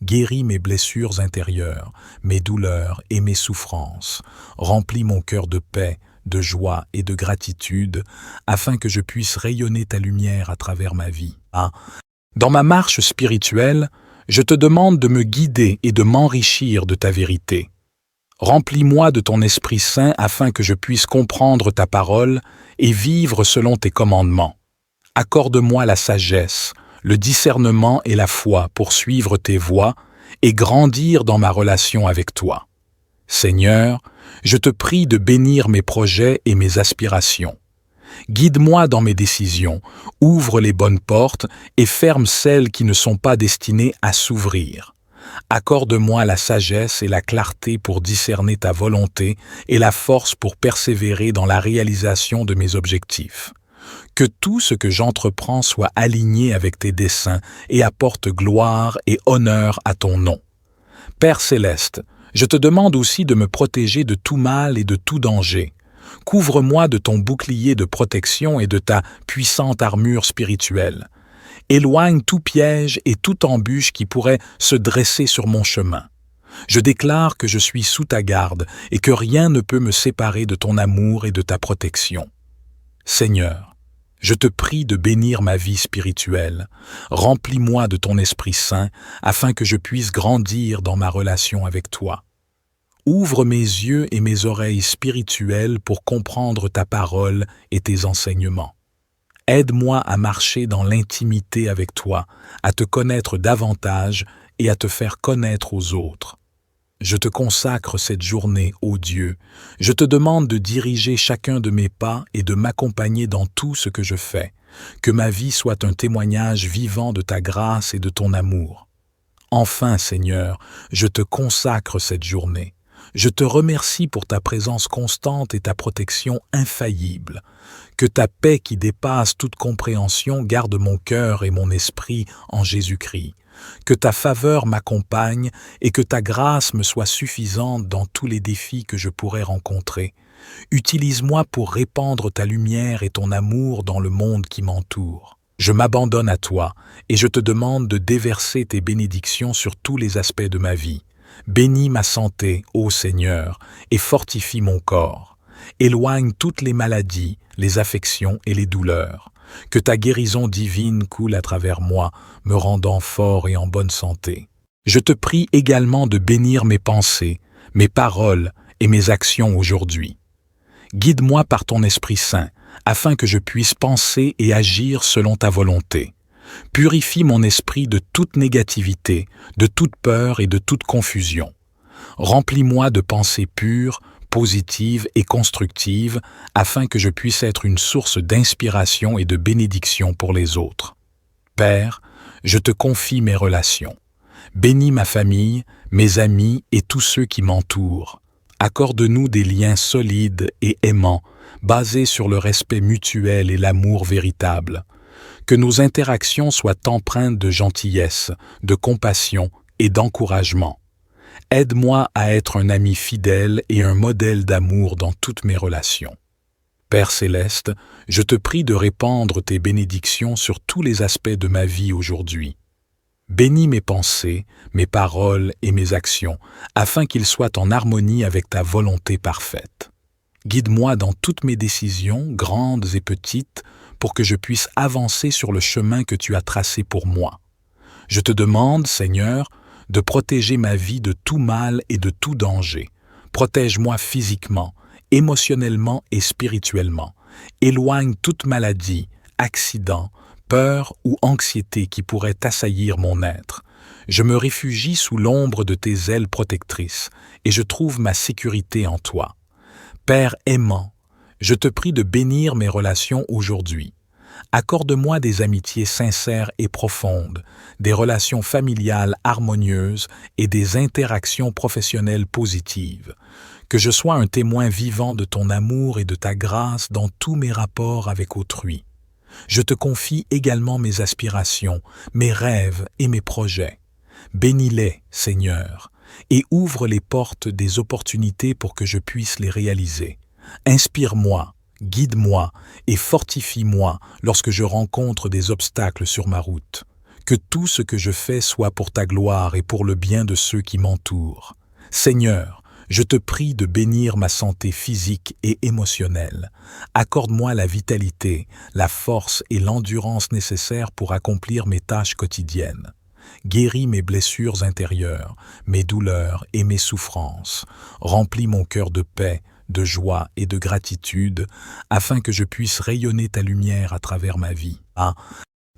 Guéris mes blessures intérieures, mes douleurs et mes souffrances. Remplis mon cœur de paix, de joie et de gratitude, afin que je puisse rayonner ta lumière à travers ma vie. Dans ma marche spirituelle, je te demande de me guider et de m'enrichir de ta vérité. Remplis-moi de ton Esprit Saint afin que je puisse comprendre ta parole et vivre selon tes commandements. Accorde-moi la sagesse, le discernement et la foi pour suivre tes voies et grandir dans ma relation avec toi. Seigneur, je te prie de bénir mes projets et mes aspirations. Guide-moi dans mes décisions, ouvre les bonnes portes et ferme celles qui ne sont pas destinées à s'ouvrir. Accorde-moi la sagesse et la clarté pour discerner ta volonté et la force pour persévérer dans la réalisation de mes objectifs. Que tout ce que j'entreprends soit aligné avec tes desseins et apporte gloire et honneur à ton nom. Père céleste, je te demande aussi de me protéger de tout mal et de tout danger. Couvre-moi de ton bouclier de protection et de ta puissante armure spirituelle. Éloigne tout piège et toute embûche qui pourrait se dresser sur mon chemin. Je déclare que je suis sous ta garde et que rien ne peut me séparer de ton amour et de ta protection. Seigneur, je te prie de bénir ma vie spirituelle. Remplis-moi de ton Esprit Saint afin que je puisse grandir dans ma relation avec toi. Ouvre mes yeux et mes oreilles spirituelles pour comprendre ta parole et tes enseignements. Aide-moi à marcher dans l'intimité avec toi, à te connaître davantage et à te faire connaître aux autres. Je te consacre cette journée, ô Dieu. Je te demande de diriger chacun de mes pas et de m'accompagner dans tout ce que je fais. Que ma vie soit un témoignage vivant de ta grâce et de ton amour. Enfin, Seigneur, je te consacre cette journée. Je te remercie pour ta présence constante et ta protection infaillible. Que ta paix qui dépasse toute compréhension garde mon cœur et mon esprit en Jésus-Christ. Que ta faveur m'accompagne et que ta grâce me soit suffisante dans tous les défis que je pourrais rencontrer. Utilise-moi pour répandre ta lumière et ton amour dans le monde qui m'entoure. Je m'abandonne à toi et je te demande de déverser tes bénédictions sur tous les aspects de ma vie. Bénis ma santé, ô Seigneur, et fortifie mon corps. Éloigne toutes les maladies, les affections et les douleurs. Que ta guérison divine coule à travers moi, me rendant fort et en bonne santé. Je te prie également de bénir mes pensées, mes paroles et mes actions aujourd'hui. Guide-moi par ton Esprit Saint, afin que je puisse penser et agir selon ta volonté. Purifie mon esprit de toute négativité, de toute peur et de toute confusion. Remplis-moi de pensées pures, positives et constructives, afin que je puisse être une source d'inspiration et de bénédiction pour les autres. Père, je te confie mes relations. Bénis ma famille, mes amis et tous ceux qui m'entourent. Accorde-nous des liens solides et aimants, basés sur le respect mutuel et l'amour véritable. Que nos interactions soient empreintes de gentillesse, de compassion et d'encouragement. Aide-moi à être un ami fidèle et un modèle d'amour dans toutes mes relations. Père céleste, je te prie de répandre tes bénédictions sur tous les aspects de ma vie aujourd'hui. Bénis mes pensées, mes paroles et mes actions, afin qu'ils soient en harmonie avec ta volonté parfaite. Guide-moi dans toutes mes décisions, grandes et petites, pour que je puisse avancer sur le chemin que tu as tracé pour moi. Je te demande, Seigneur, de protéger ma vie de tout mal et de tout danger. Protège-moi physiquement, émotionnellement et spirituellement. Éloigne toute maladie, accident, peur ou anxiété qui pourrait assaillir mon être. Je me réfugie sous l'ombre de tes ailes protectrices et je trouve ma sécurité en toi. Père aimant, je te prie de bénir mes relations aujourd'hui. Accorde-moi des amitiés sincères et profondes, des relations familiales harmonieuses et des interactions professionnelles positives. Que je sois un témoin vivant de ton amour et de ta grâce dans tous mes rapports avec autrui. Je te confie également mes aspirations, mes rêves et mes projets. Bénis-les, Seigneur, et ouvre les portes des opportunités pour que je puisse les réaliser. Inspire-moi, guide-moi et fortifie-moi lorsque je rencontre des obstacles sur ma route. Que tout ce que je fais soit pour ta gloire et pour le bien de ceux qui m'entourent. Seigneur, je te prie de bénir ma santé physique et émotionnelle. Accorde-moi la vitalité, la force et l'endurance nécessaires pour accomplir mes tâches quotidiennes. Guéris mes blessures intérieures, mes douleurs et mes souffrances. Remplis mon cœur de paix, de joie et de gratitude, afin que je puisse rayonner ta lumière à travers ma vie.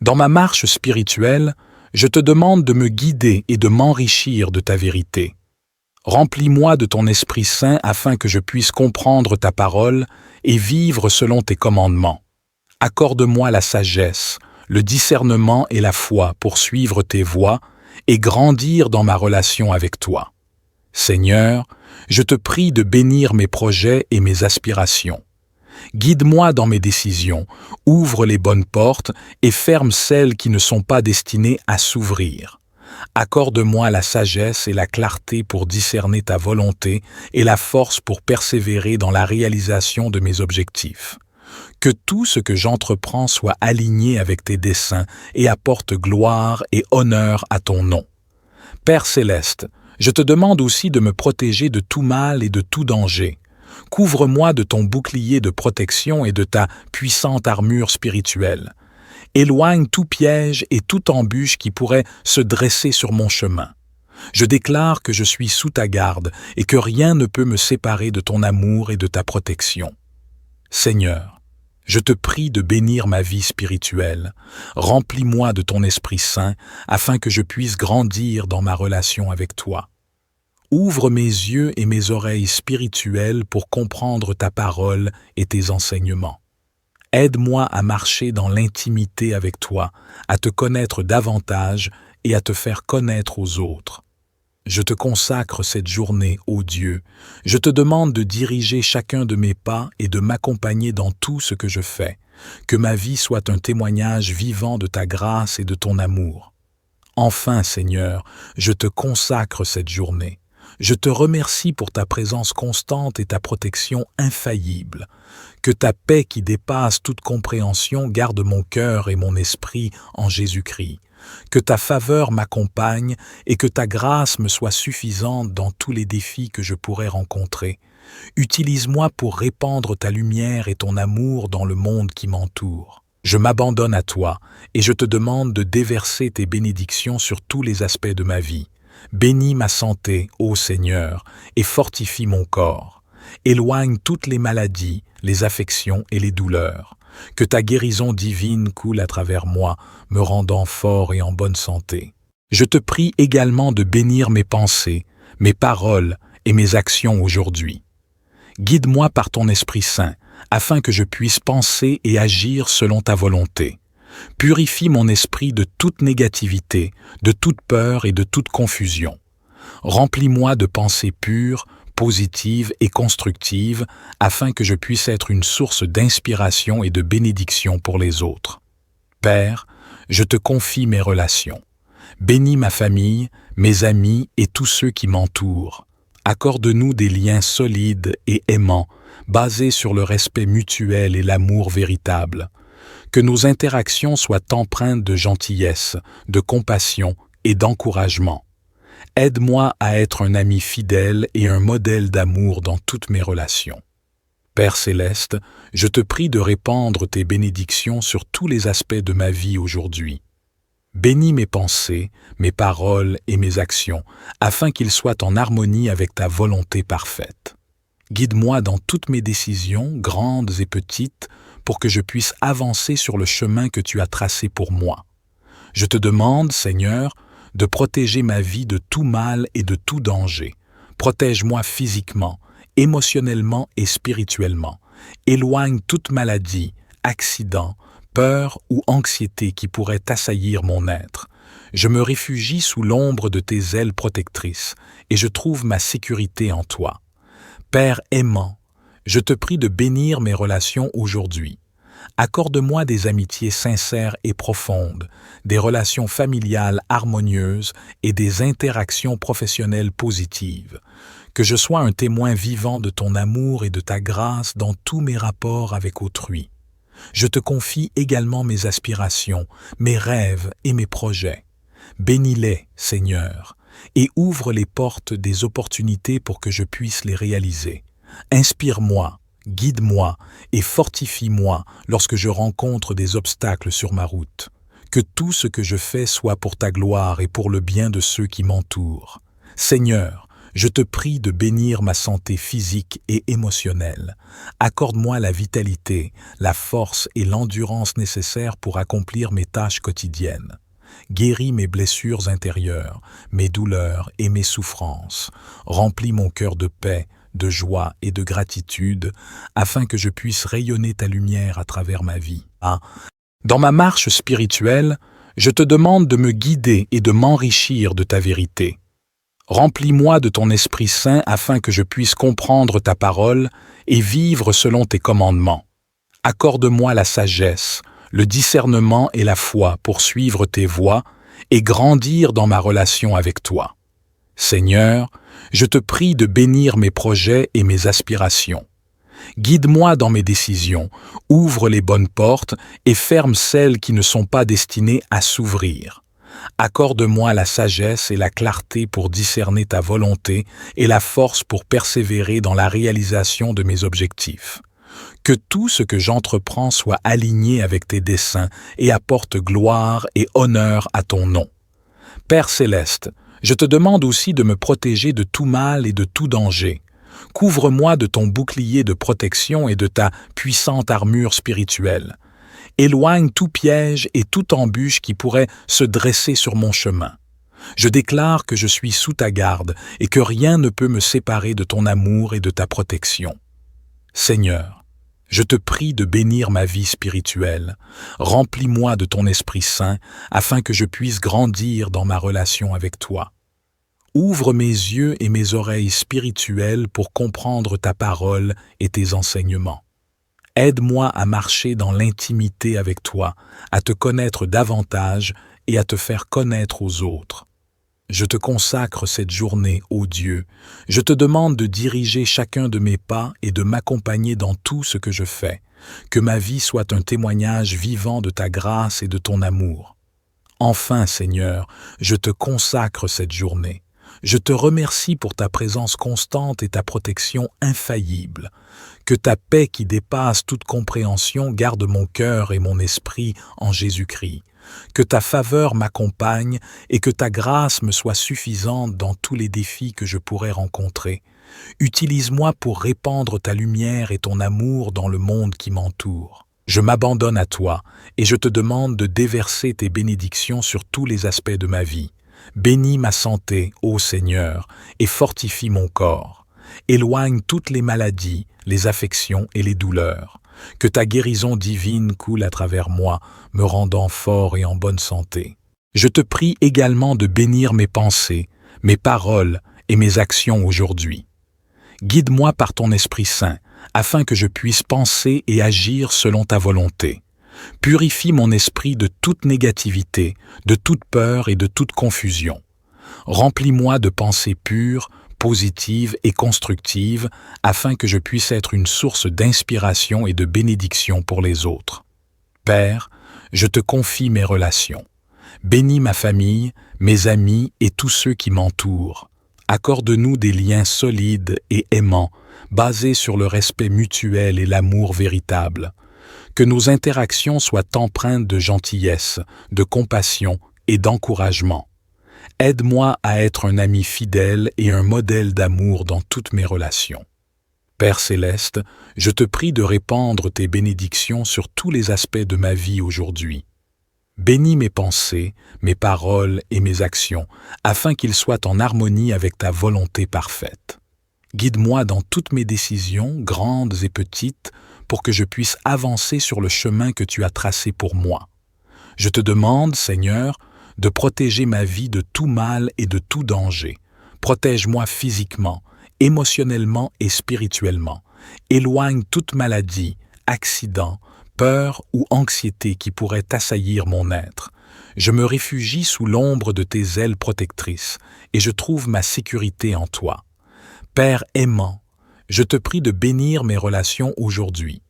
Dans ma marche spirituelle, je te demande de me guider et de m'enrichir de ta vérité. Remplis-moi de ton Esprit Saint afin que je puisse comprendre ta parole et vivre selon tes commandements. Accorde-moi la sagesse, le discernement et la foi pour suivre tes voies et grandir dans ma relation avec toi. Seigneur, je te prie de bénir mes projets et mes aspirations. Guide-moi dans mes décisions, ouvre les bonnes portes et ferme celles qui ne sont pas destinées à s'ouvrir. Accorde-moi la sagesse et la clarté pour discerner ta volonté et la force pour persévérer dans la réalisation de mes objectifs. Que tout ce que j'entreprends soit aligné avec tes desseins et apporte gloire et honneur à ton nom. Père céleste, Je te demande aussi de me protéger de tout mal et de tout danger. Couvre-moi de ton bouclier de protection et de ta puissante armure spirituelle. Éloigne tout piège et toute embûche qui pourrait se dresser sur mon chemin. Je déclare que je suis sous ta garde et que rien ne peut me séparer de ton amour et de ta protection. Seigneur, je te prie de bénir ma vie spirituelle. Remplis-moi de ton Esprit Saint afin que je puisse grandir dans ma relation avec toi. Ouvre mes yeux et mes oreilles spirituelles pour comprendre ta parole et tes enseignements. Aide-moi à marcher dans l'intimité avec toi, à te connaître davantage et à te faire connaître aux autres. Je te consacre cette journée, ô Dieu. Je te demande de diriger chacun de mes pas et de m'accompagner dans tout ce que je fais. Que ma vie soit un témoignage vivant de ta grâce et de ton amour. Enfin, Seigneur, je te consacre cette journée. Je te remercie pour ta présence constante et ta protection infaillible. Que ta paix qui dépasse toute compréhension garde mon cœur et mon esprit en Jésus-Christ. Que ta faveur m'accompagne et que ta grâce me soit suffisante dans tous les défis que je pourrais rencontrer. Utilise-moi pour répandre ta lumière et ton amour dans le monde qui m'entoure. Je m'abandonne à toi et je te demande de déverser tes bénédictions sur tous les aspects de ma vie. Bénis ma santé, ô Seigneur, et fortifie mon corps. Éloigne toutes les maladies, les affections et les douleurs. Que ta guérison divine coule à travers moi, me rendant fort et en bonne santé. Je te prie également de bénir mes pensées, mes paroles et mes actions aujourd'hui. Guide-moi par ton Esprit Saint, afin que je puisse penser et agir selon ta volonté. Purifie mon esprit de toute négativité, de toute peur et de toute confusion. Remplis-moi de pensées pures, positives et constructives, afin que je puisse être une source d'inspiration et de bénédiction pour les autres. Père, je te confie mes relations. Bénis ma famille, mes amis et tous ceux qui m'entourent. Accorde-nous des liens solides et aimants, basés sur le respect mutuel et l'amour véritable. Que nos interactions soient empreintes de gentillesse, de compassion et d'encouragement. Aide-moi à être un ami fidèle et un modèle d'amour dans toutes mes relations. Père céleste, je te prie de répandre tes bénédictions sur tous les aspects de ma vie aujourd'hui. Bénis mes pensées, mes paroles et mes actions, afin qu'ils soient en harmonie avec ta volonté parfaite. Guide-moi dans toutes mes décisions, grandes et petites, pour que je puisse avancer sur le chemin que tu as tracé pour moi. Je te demande, Seigneur, de protéger ma vie de tout mal et de tout danger. Protège-moi physiquement, émotionnellement et spirituellement. Éloigne toute maladie, accident, peur ou anxiété qui pourrait assaillir mon être. Je me réfugie sous l'ombre de tes ailes protectrices et je trouve ma sécurité en toi. Père aimant, je te prie de bénir mes relations aujourd'hui. Accorde-moi des amitiés sincères et profondes, des relations familiales harmonieuses et des interactions professionnelles positives. Que je sois un témoin vivant de ton amour et de ta grâce dans tous mes rapports avec autrui. Je te confie également mes aspirations, mes rêves et mes projets. Bénis-les, Seigneur, et ouvre les portes des opportunités pour que je puisse les réaliser. Inspire-moi, guide-moi et fortifie-moi lorsque je rencontre des obstacles sur ma route. Que tout ce que je fais soit pour ta gloire et pour le bien de ceux qui m'entourent. Seigneur, je te prie de bénir ma santé physique et émotionnelle. Accorde-moi la vitalité, la force et l'endurance nécessaires pour accomplir mes tâches quotidiennes. Guéris mes blessures intérieures, mes douleurs et mes souffrances. Remplis mon cœur de paix, de joie et de gratitude, afin que je puisse rayonner ta lumière à travers ma vie. Dans ma marche spirituelle, je te demande de me guider et de m'enrichir de ta vérité. Remplis-moi de ton Esprit Saint afin que je puisse comprendre ta parole et vivre selon tes commandements. Accorde-moi la sagesse, le discernement et la foi pour suivre tes voies et grandir dans ma relation avec toi. Seigneur, je te prie de bénir mes projets et mes aspirations. Guide-moi dans mes décisions, ouvre les bonnes portes et ferme celles qui ne sont pas destinées à s'ouvrir. Accorde-moi la sagesse et la clarté pour discerner ta volonté et la force pour persévérer dans la réalisation de mes objectifs. Que tout ce que j'entreprends soit aligné avec tes desseins et apporte gloire et honneur à ton nom. Père céleste, je te demande aussi de me protéger de tout mal et de tout danger. Couvre-moi de ton bouclier de protection et de ta puissante armure spirituelle. Éloigne tout piège et toute embûche qui pourrait se dresser sur mon chemin. Je déclare que je suis sous ta garde et que rien ne peut me séparer de ton amour et de ta protection. Seigneur, je te prie de bénir ma vie spirituelle. Remplis-moi de ton Esprit Saint afin que je puisse grandir dans ma relation avec toi. Ouvre mes yeux et mes oreilles spirituelles pour comprendre ta parole et tes enseignements. Aide-moi à marcher dans l'intimité avec toi, à te connaître davantage et à te faire connaître aux autres. Je te consacre cette journée, ô Dieu. Je te demande de diriger chacun de mes pas et de m'accompagner dans tout ce que je fais. Que ma vie soit un témoignage vivant de ta grâce et de ton amour. Enfin, Seigneur, je te consacre cette journée. Je te remercie pour ta présence constante et ta protection infaillible. Que ta paix qui dépasse toute compréhension garde mon cœur et mon esprit en Jésus-Christ. Que ta faveur m'accompagne et que ta grâce me soit suffisante dans tous les défis que je pourrais rencontrer. Utilise-moi pour répandre ta lumière et ton amour dans le monde qui m'entoure. Je m'abandonne à toi et je te demande de déverser tes bénédictions sur tous les aspects de ma vie. Bénis ma santé, ô Seigneur, et fortifie mon corps. Éloigne toutes les maladies, les affections et les douleurs. Que ta guérison divine coule à travers moi, me rendant fort et en bonne santé. Je te prie également de bénir mes pensées, mes paroles et mes actions aujourd'hui. Guide-moi par ton Esprit Saint, afin que je puisse penser et agir selon ta volonté. Purifie mon esprit de toute négativité, de toute peur et de toute confusion. Remplis-moi de pensées pures, positives et constructives, afin que je puisse être une source d'inspiration et de bénédiction pour les autres. Père, je te confie mes relations. Bénis ma famille, mes amis et tous ceux qui m'entourent. Accorde-nous des liens solides et aimants, basés sur le respect mutuel et l'amour véritable. Que nos interactions soient empreintes de gentillesse, de compassion et d'encouragement. Aide-moi à être un ami fidèle et un modèle d'amour dans toutes mes relations. Père céleste, je te prie de répandre tes bénédictions sur tous les aspects de ma vie aujourd'hui. Bénis mes pensées, mes paroles et mes actions, afin qu'ils soient en harmonie avec ta volonté parfaite. Guide-moi dans toutes mes décisions, grandes et petites, pour que je puisse avancer sur le chemin que tu as tracé pour moi. Je te demande, Seigneur, de protéger ma vie de tout mal et de tout danger. Protège-moi physiquement, émotionnellement et spirituellement. Éloigne toute maladie, accident, peur ou anxiété qui pourrait assaillir mon être. Je me réfugie sous l'ombre de tes ailes protectrices et je trouve ma sécurité en toi. Père aimant, je te prie de bénir mes relations aujourd'hui.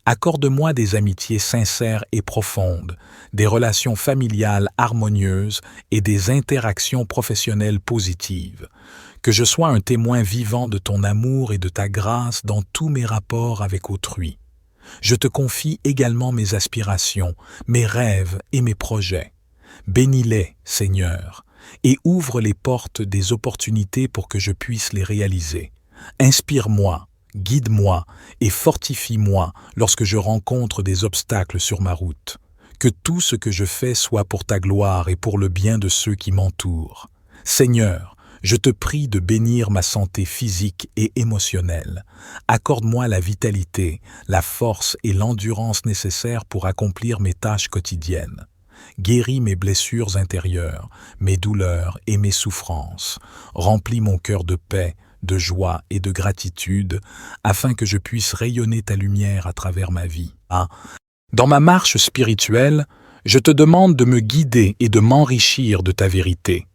Accorde-moi des amitiés sincères et profondes, des relations familiales harmonieuses et des interactions professionnelles positives. Que je sois un témoin vivant de ton amour et de ta grâce dans tous mes rapports avec autrui. Je te confie également mes aspirations, mes rêves et mes projets. Bénis-les, Seigneur, et ouvre les portes des opportunités pour que je puisse les réaliser. Inspire-moi, guide-moi et fortifie-moi lorsque je rencontre des obstacles sur ma route. Que tout ce que je fais soit pour ta gloire et pour le bien de ceux qui m'entourent. Seigneur, je te prie de bénir ma santé physique et émotionnelle. Accorde-moi la vitalité, la force et l'endurance nécessaires pour accomplir mes tâches quotidiennes. Guéris mes blessures intérieures, mes douleurs et mes souffrances. Remplis mon cœur de paix, de joie et de gratitude, afin que je puisse rayonner ta lumière à travers ma vie. Dans ma marche spirituelle, je te demande de me guider et de m'enrichir de ta vérité.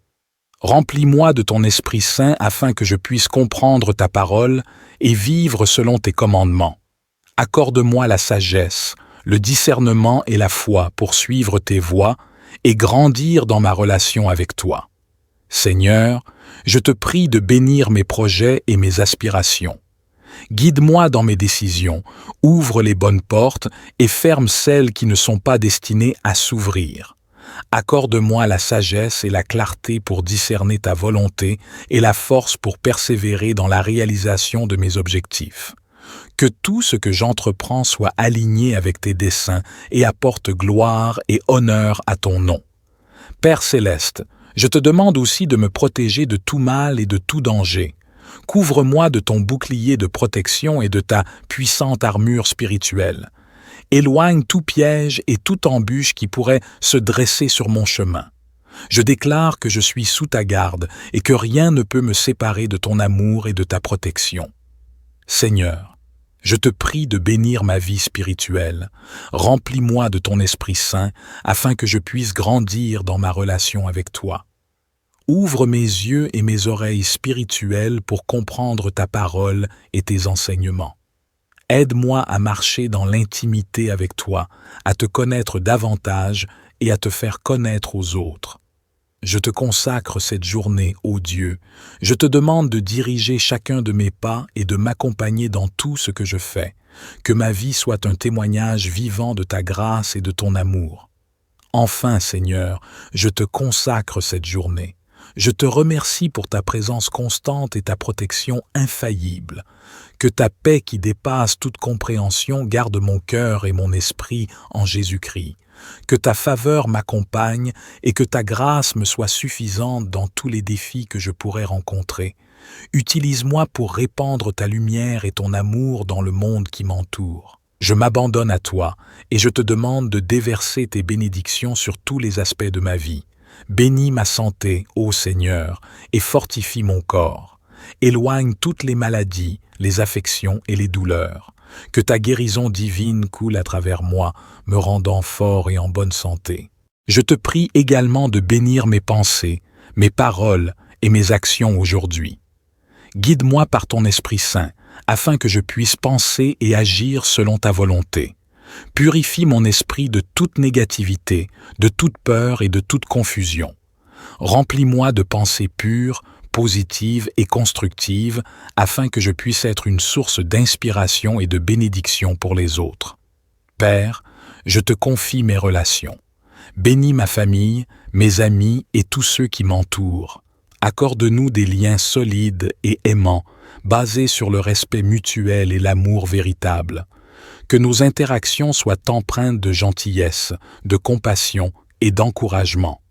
Remplis-moi de ton Esprit Saint afin que je puisse comprendre ta parole et vivre selon tes commandements. Accorde-moi la sagesse, le discernement et la foi pour suivre tes voies et grandir dans ma relation avec toi. Seigneur, je te prie de bénir mes projets et mes aspirations. Guide-moi dans mes décisions, ouvre les bonnes portes et ferme celles qui ne sont pas destinées à s'ouvrir. Accorde-moi la sagesse et la clarté pour discerner ta volonté et la force pour persévérer dans la réalisation de mes objectifs. Que tout ce que j'entreprends soit aligné avec tes desseins et apporte gloire et honneur à ton nom. Père céleste, je te demande aussi de me protéger de tout mal et de tout danger. Couvre-moi de ton bouclier de protection et de ta puissante armure spirituelle. Éloigne tout piège et toute embûche qui pourrait se dresser sur mon chemin. Je déclare que je suis sous ta garde et que rien ne peut me séparer de ton amour et de ta protection. Seigneur, je te prie de bénir ma vie spirituelle. Remplis-moi de ton Esprit Saint afin que je puisse grandir dans ma relation avec toi. Ouvre mes yeux et mes oreilles spirituelles pour comprendre ta parole et tes enseignements. Aide-moi à marcher dans l'intimité avec toi, à te connaître davantage et à te faire connaître aux autres. Je te consacre cette journée, ô Dieu. Je te demande de diriger chacun de mes pas et de m'accompagner dans tout ce que je fais. Que ma vie soit un témoignage vivant de ta grâce et de ton amour. Enfin, Seigneur, je te consacre cette journée. Je te remercie pour ta présence constante et ta protection infaillible. Que ta paix qui dépasse toute compréhension garde mon cœur et mon esprit en Jésus-Christ. Que ta faveur m'accompagne et que ta grâce me soit suffisante dans tous les défis que je pourrais rencontrer. Utilise-moi pour répandre ta lumière et ton amour dans le monde qui m'entoure. Je m'abandonne à toi et je te demande de déverser tes bénédictions sur tous les aspects de ma vie. Bénis ma santé, ô Seigneur, et fortifie mon corps. Éloigne toutes les maladies, les affections et les douleurs. Que ta guérison divine coule à travers moi, me rendant fort et en bonne santé. Je te prie également de bénir mes pensées, mes paroles et mes actions aujourd'hui. Guide-moi par ton Esprit Saint, afin que je puisse penser et agir selon ta volonté. Purifie mon esprit de toute négativité, de toute peur et de toute confusion. Remplis-moi de pensées pures, positives et constructives, afin que je puisse être une source d'inspiration et de bénédiction pour les autres. Père, je te confie mes relations. Bénis ma famille, mes amis et tous ceux qui m'entourent. Accorde-nous des liens solides et aimants, basés sur le respect mutuel et l'amour véritable. Que nos interactions soient empreintes de gentillesse, de compassion et d'encouragement.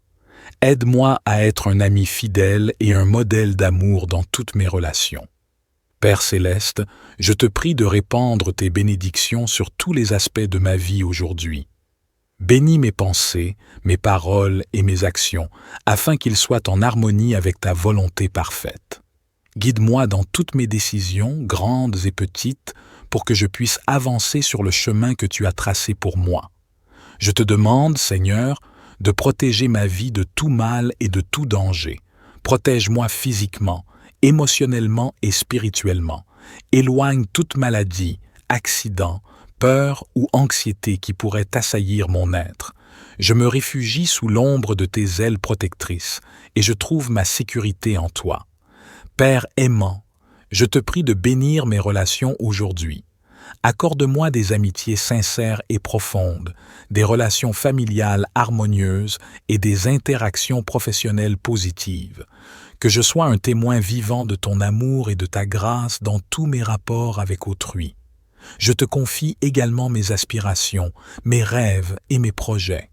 Aide-moi à être un ami fidèle et un modèle d'amour dans toutes mes relations. Père céleste, je te prie de répandre tes bénédictions sur tous les aspects de ma vie aujourd'hui. Bénis mes pensées, mes paroles et mes actions, afin qu'ils soient en harmonie avec ta volonté parfaite. Guide-moi dans toutes mes décisions, grandes et petites, pour que je puisse avancer sur le chemin que tu as tracé pour moi. Je te demande, Seigneur, de protéger ma vie de tout mal et de tout danger. Protège-moi physiquement, émotionnellement et spirituellement. Éloigne toute maladie, accident, peur ou anxiété qui pourrait assaillir mon être. Je me réfugie sous l'ombre de tes ailes protectrices et je trouve ma sécurité en toi. Père aimant, je te prie de bénir mes relations aujourd'hui. Accorde-moi des amitiés sincères et profondes, des relations familiales harmonieuses et des interactions professionnelles positives. Que je sois un témoin vivant de ton amour et de ta grâce dans tous mes rapports avec autrui. Je te confie également mes aspirations, mes rêves et mes projets.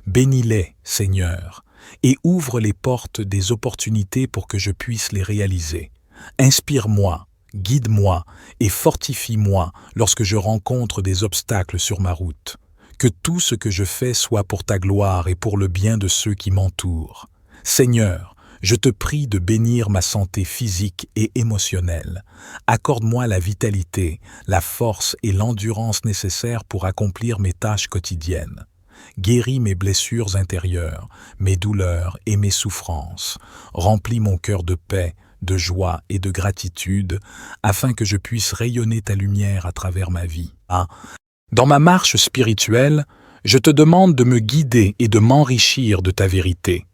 Bénis-les, Seigneur, et ouvre les portes des opportunités pour que je puisse les réaliser. Inspire-moi, guide-moi et fortifie-moi lorsque je rencontre des obstacles sur ma route. Que tout ce que je fais soit pour ta gloire et pour le bien de ceux qui m'entourent. Seigneur, je te prie de bénir ma santé physique et émotionnelle. Accorde-moi la vitalité, la force et l'endurance nécessaires pour accomplir mes tâches quotidiennes. Guéris mes blessures intérieures, mes douleurs et mes souffrances. Remplis mon cœur de paix, de joie et de gratitude, afin que je puisse rayonner ta lumière à travers ma vie. Dans ma marche spirituelle, je te demande de me guider et de m'enrichir de ta vérité.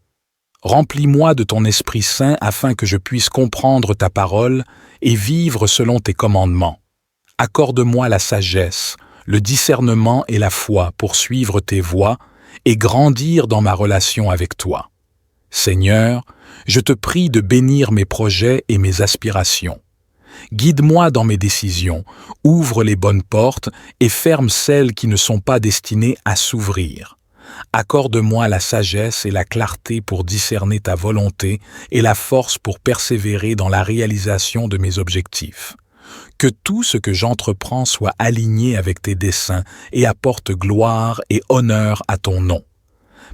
Remplis-moi de ton Esprit Saint afin que je puisse comprendre ta parole et vivre selon tes commandements. Accorde-moi la sagesse, le discernement et la foi pour suivre tes voies et grandir dans ma relation avec toi. Seigneur, je te prie de bénir mes projets et mes aspirations. Guide-moi dans mes décisions, ouvre les bonnes portes et ferme celles qui ne sont pas destinées à s'ouvrir. Accorde-moi la sagesse et la clarté pour discerner ta volonté et la force pour persévérer dans la réalisation de mes objectifs. Que tout ce que j'entreprends soit aligné avec tes desseins et apporte gloire et honneur à ton nom.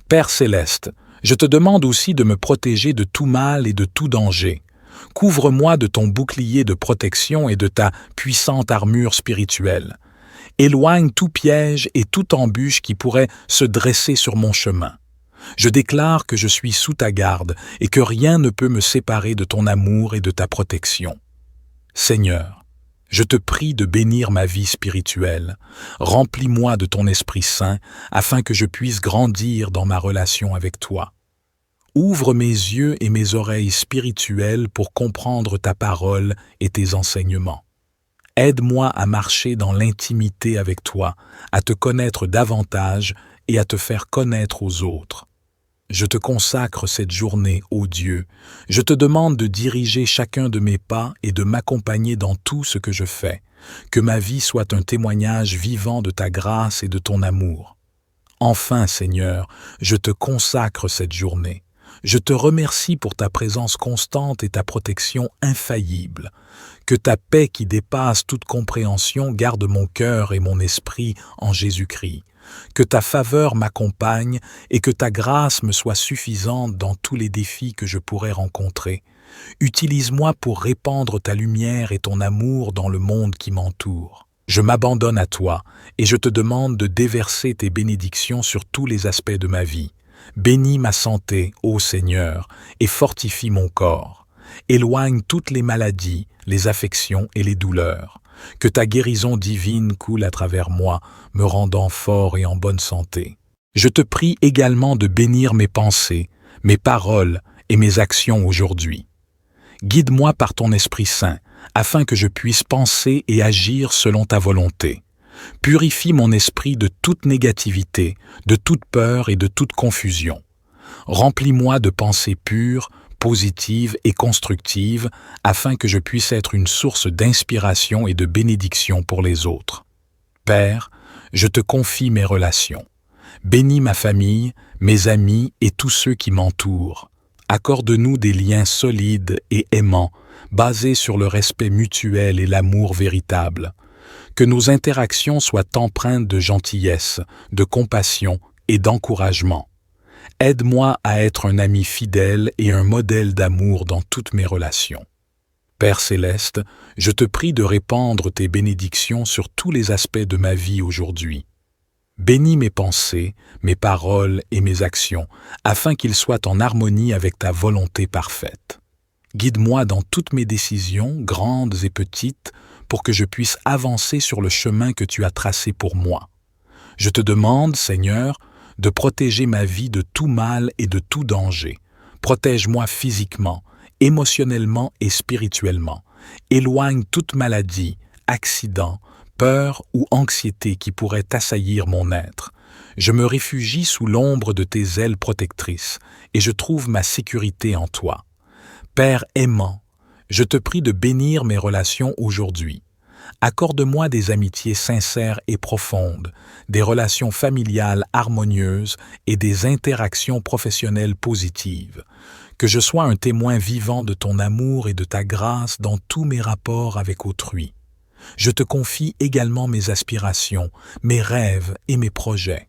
Père céleste, je te demande aussi de me protéger de tout mal et de tout danger. Couvre-moi de ton bouclier de protection et de ta puissante armure spirituelle. Éloigne tout piège et toute embûche qui pourrait se dresser sur mon chemin. Je déclare que je suis sous ta garde et que rien ne peut me séparer de ton amour et de ta protection. Seigneur, je te prie de bénir ma vie spirituelle. Remplis-moi de ton Esprit Saint afin que je puisse grandir dans ma relation avec toi. Ouvre mes yeux et mes oreilles spirituelles pour comprendre ta parole et tes enseignements. Aide-moi à marcher dans l'intimité avec toi, à te connaître davantage et à te faire connaître aux autres. Je te consacre cette journée, ô Dieu. Je te demande de diriger chacun de mes pas et de m'accompagner dans tout ce que je fais. Que ma vie soit un témoignage vivant de ta grâce et de ton amour. Enfin, Seigneur, je te consacre cette journée. Je te remercie pour ta présence constante et ta protection infaillible. Que ta paix qui dépasse toute compréhension garde mon cœur et mon esprit en Jésus-Christ. Que ta faveur m'accompagne et que ta grâce me soit suffisante dans tous les défis que je pourrais rencontrer. Utilise-moi pour répandre ta lumière et ton amour dans le monde qui m'entoure. Je m'abandonne à toi et je te demande de déverser tes bénédictions sur tous les aspects de ma vie. Bénis ma santé, ô Seigneur, et fortifie mon corps. Éloigne toutes les maladies, les affections et les douleurs. Que ta guérison divine coule à travers moi, me rendant fort et en bonne santé. Je te prie également de bénir mes pensées, mes paroles et mes actions aujourd'hui. Guide-moi par ton Esprit Saint, afin que je puisse penser et agir selon ta volonté. Purifie mon esprit de toute négativité, de toute peur et de toute confusion. Remplis-moi de pensées pures, positives et constructives, afin que je puisse être une source d'inspiration et de bénédiction pour les autres. Père, je te confie mes relations. Bénis ma famille, mes amis et tous ceux qui m'entourent. Accorde-nous des liens solides et aimants, basés sur le respect mutuel et l'amour véritable. Que nos interactions soient empreintes de gentillesse, de compassion et d'encouragement. Aide-moi à être un ami fidèle et un modèle d'amour dans toutes mes relations. Père céleste, je te prie de répandre tes bénédictions sur tous les aspects de ma vie aujourd'hui. Bénis mes pensées, mes paroles et mes actions, afin qu'ils soient en harmonie avec ta volonté parfaite. Guide-moi dans toutes mes décisions, grandes et petites, pour que je puisse avancer sur le chemin que tu as tracé pour moi. Je te demande, Seigneur, de protéger ma vie de tout mal et de tout danger. Protège-moi physiquement, émotionnellement et spirituellement. Éloigne toute maladie, accident, peur ou anxiété qui pourrait assaillir mon être. Je me réfugie sous l'ombre de tes ailes protectrices et je trouve ma sécurité en toi. Père aimant, je te prie de bénir mes relations aujourd'hui. Accorde-moi des amitiés sincères et profondes, des relations familiales harmonieuses et des interactions professionnelles positives. Que je sois un témoin vivant de ton amour et de ta grâce dans tous mes rapports avec autrui. Je te confie également mes aspirations, mes rêves et mes projets.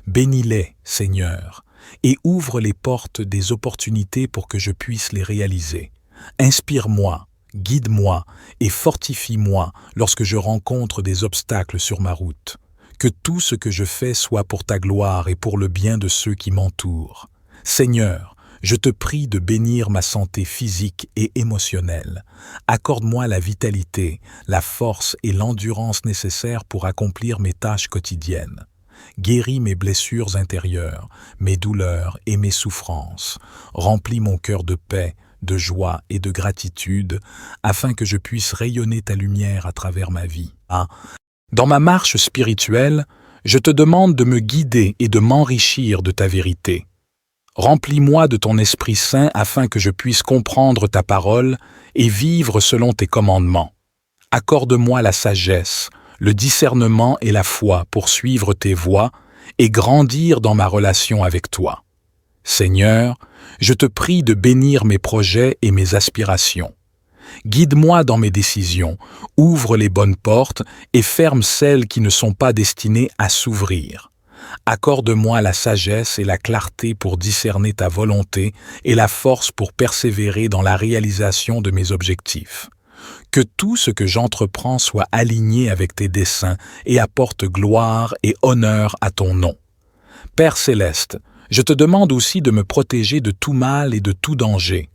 Bénis-les, Seigneur, et ouvre les portes des opportunités pour que je puisse les réaliser. Inspire-moi, guide-moi et fortifie-moi lorsque je rencontre des obstacles sur ma route. Que tout ce que je fais soit pour ta gloire et pour le bien de ceux qui m'entourent. Seigneur, je te prie de bénir ma santé physique et émotionnelle. Accorde-moi la vitalité, la force et l'endurance nécessaires pour accomplir mes tâches quotidiennes. Guéris mes blessures intérieures, mes douleurs et mes souffrances. Remplis mon cœur de paix, de joie et de gratitude, afin que je puisse rayonner ta lumière à travers ma vie. Dans ma marche spirituelle, je te demande de me guider et de m'enrichir de ta vérité. Remplis-moi de ton Esprit Saint afin que je puisse comprendre ta parole et vivre selon tes commandements. Accorde-moi la sagesse, le discernement et la foi pour suivre tes voies et grandir dans ma relation avec toi. Seigneur, je te prie de bénir mes projets et mes aspirations. Guide-moi dans mes décisions, ouvre les bonnes portes et ferme celles qui ne sont pas destinées à s'ouvrir. Accorde-moi la sagesse et la clarté pour discerner ta volonté et la force pour persévérer dans la réalisation de mes objectifs. Que tout ce que j'entreprends soit aligné avec tes desseins et apporte gloire et honneur à ton nom. Père céleste, je te demande aussi de me protéger de tout mal et de tout danger.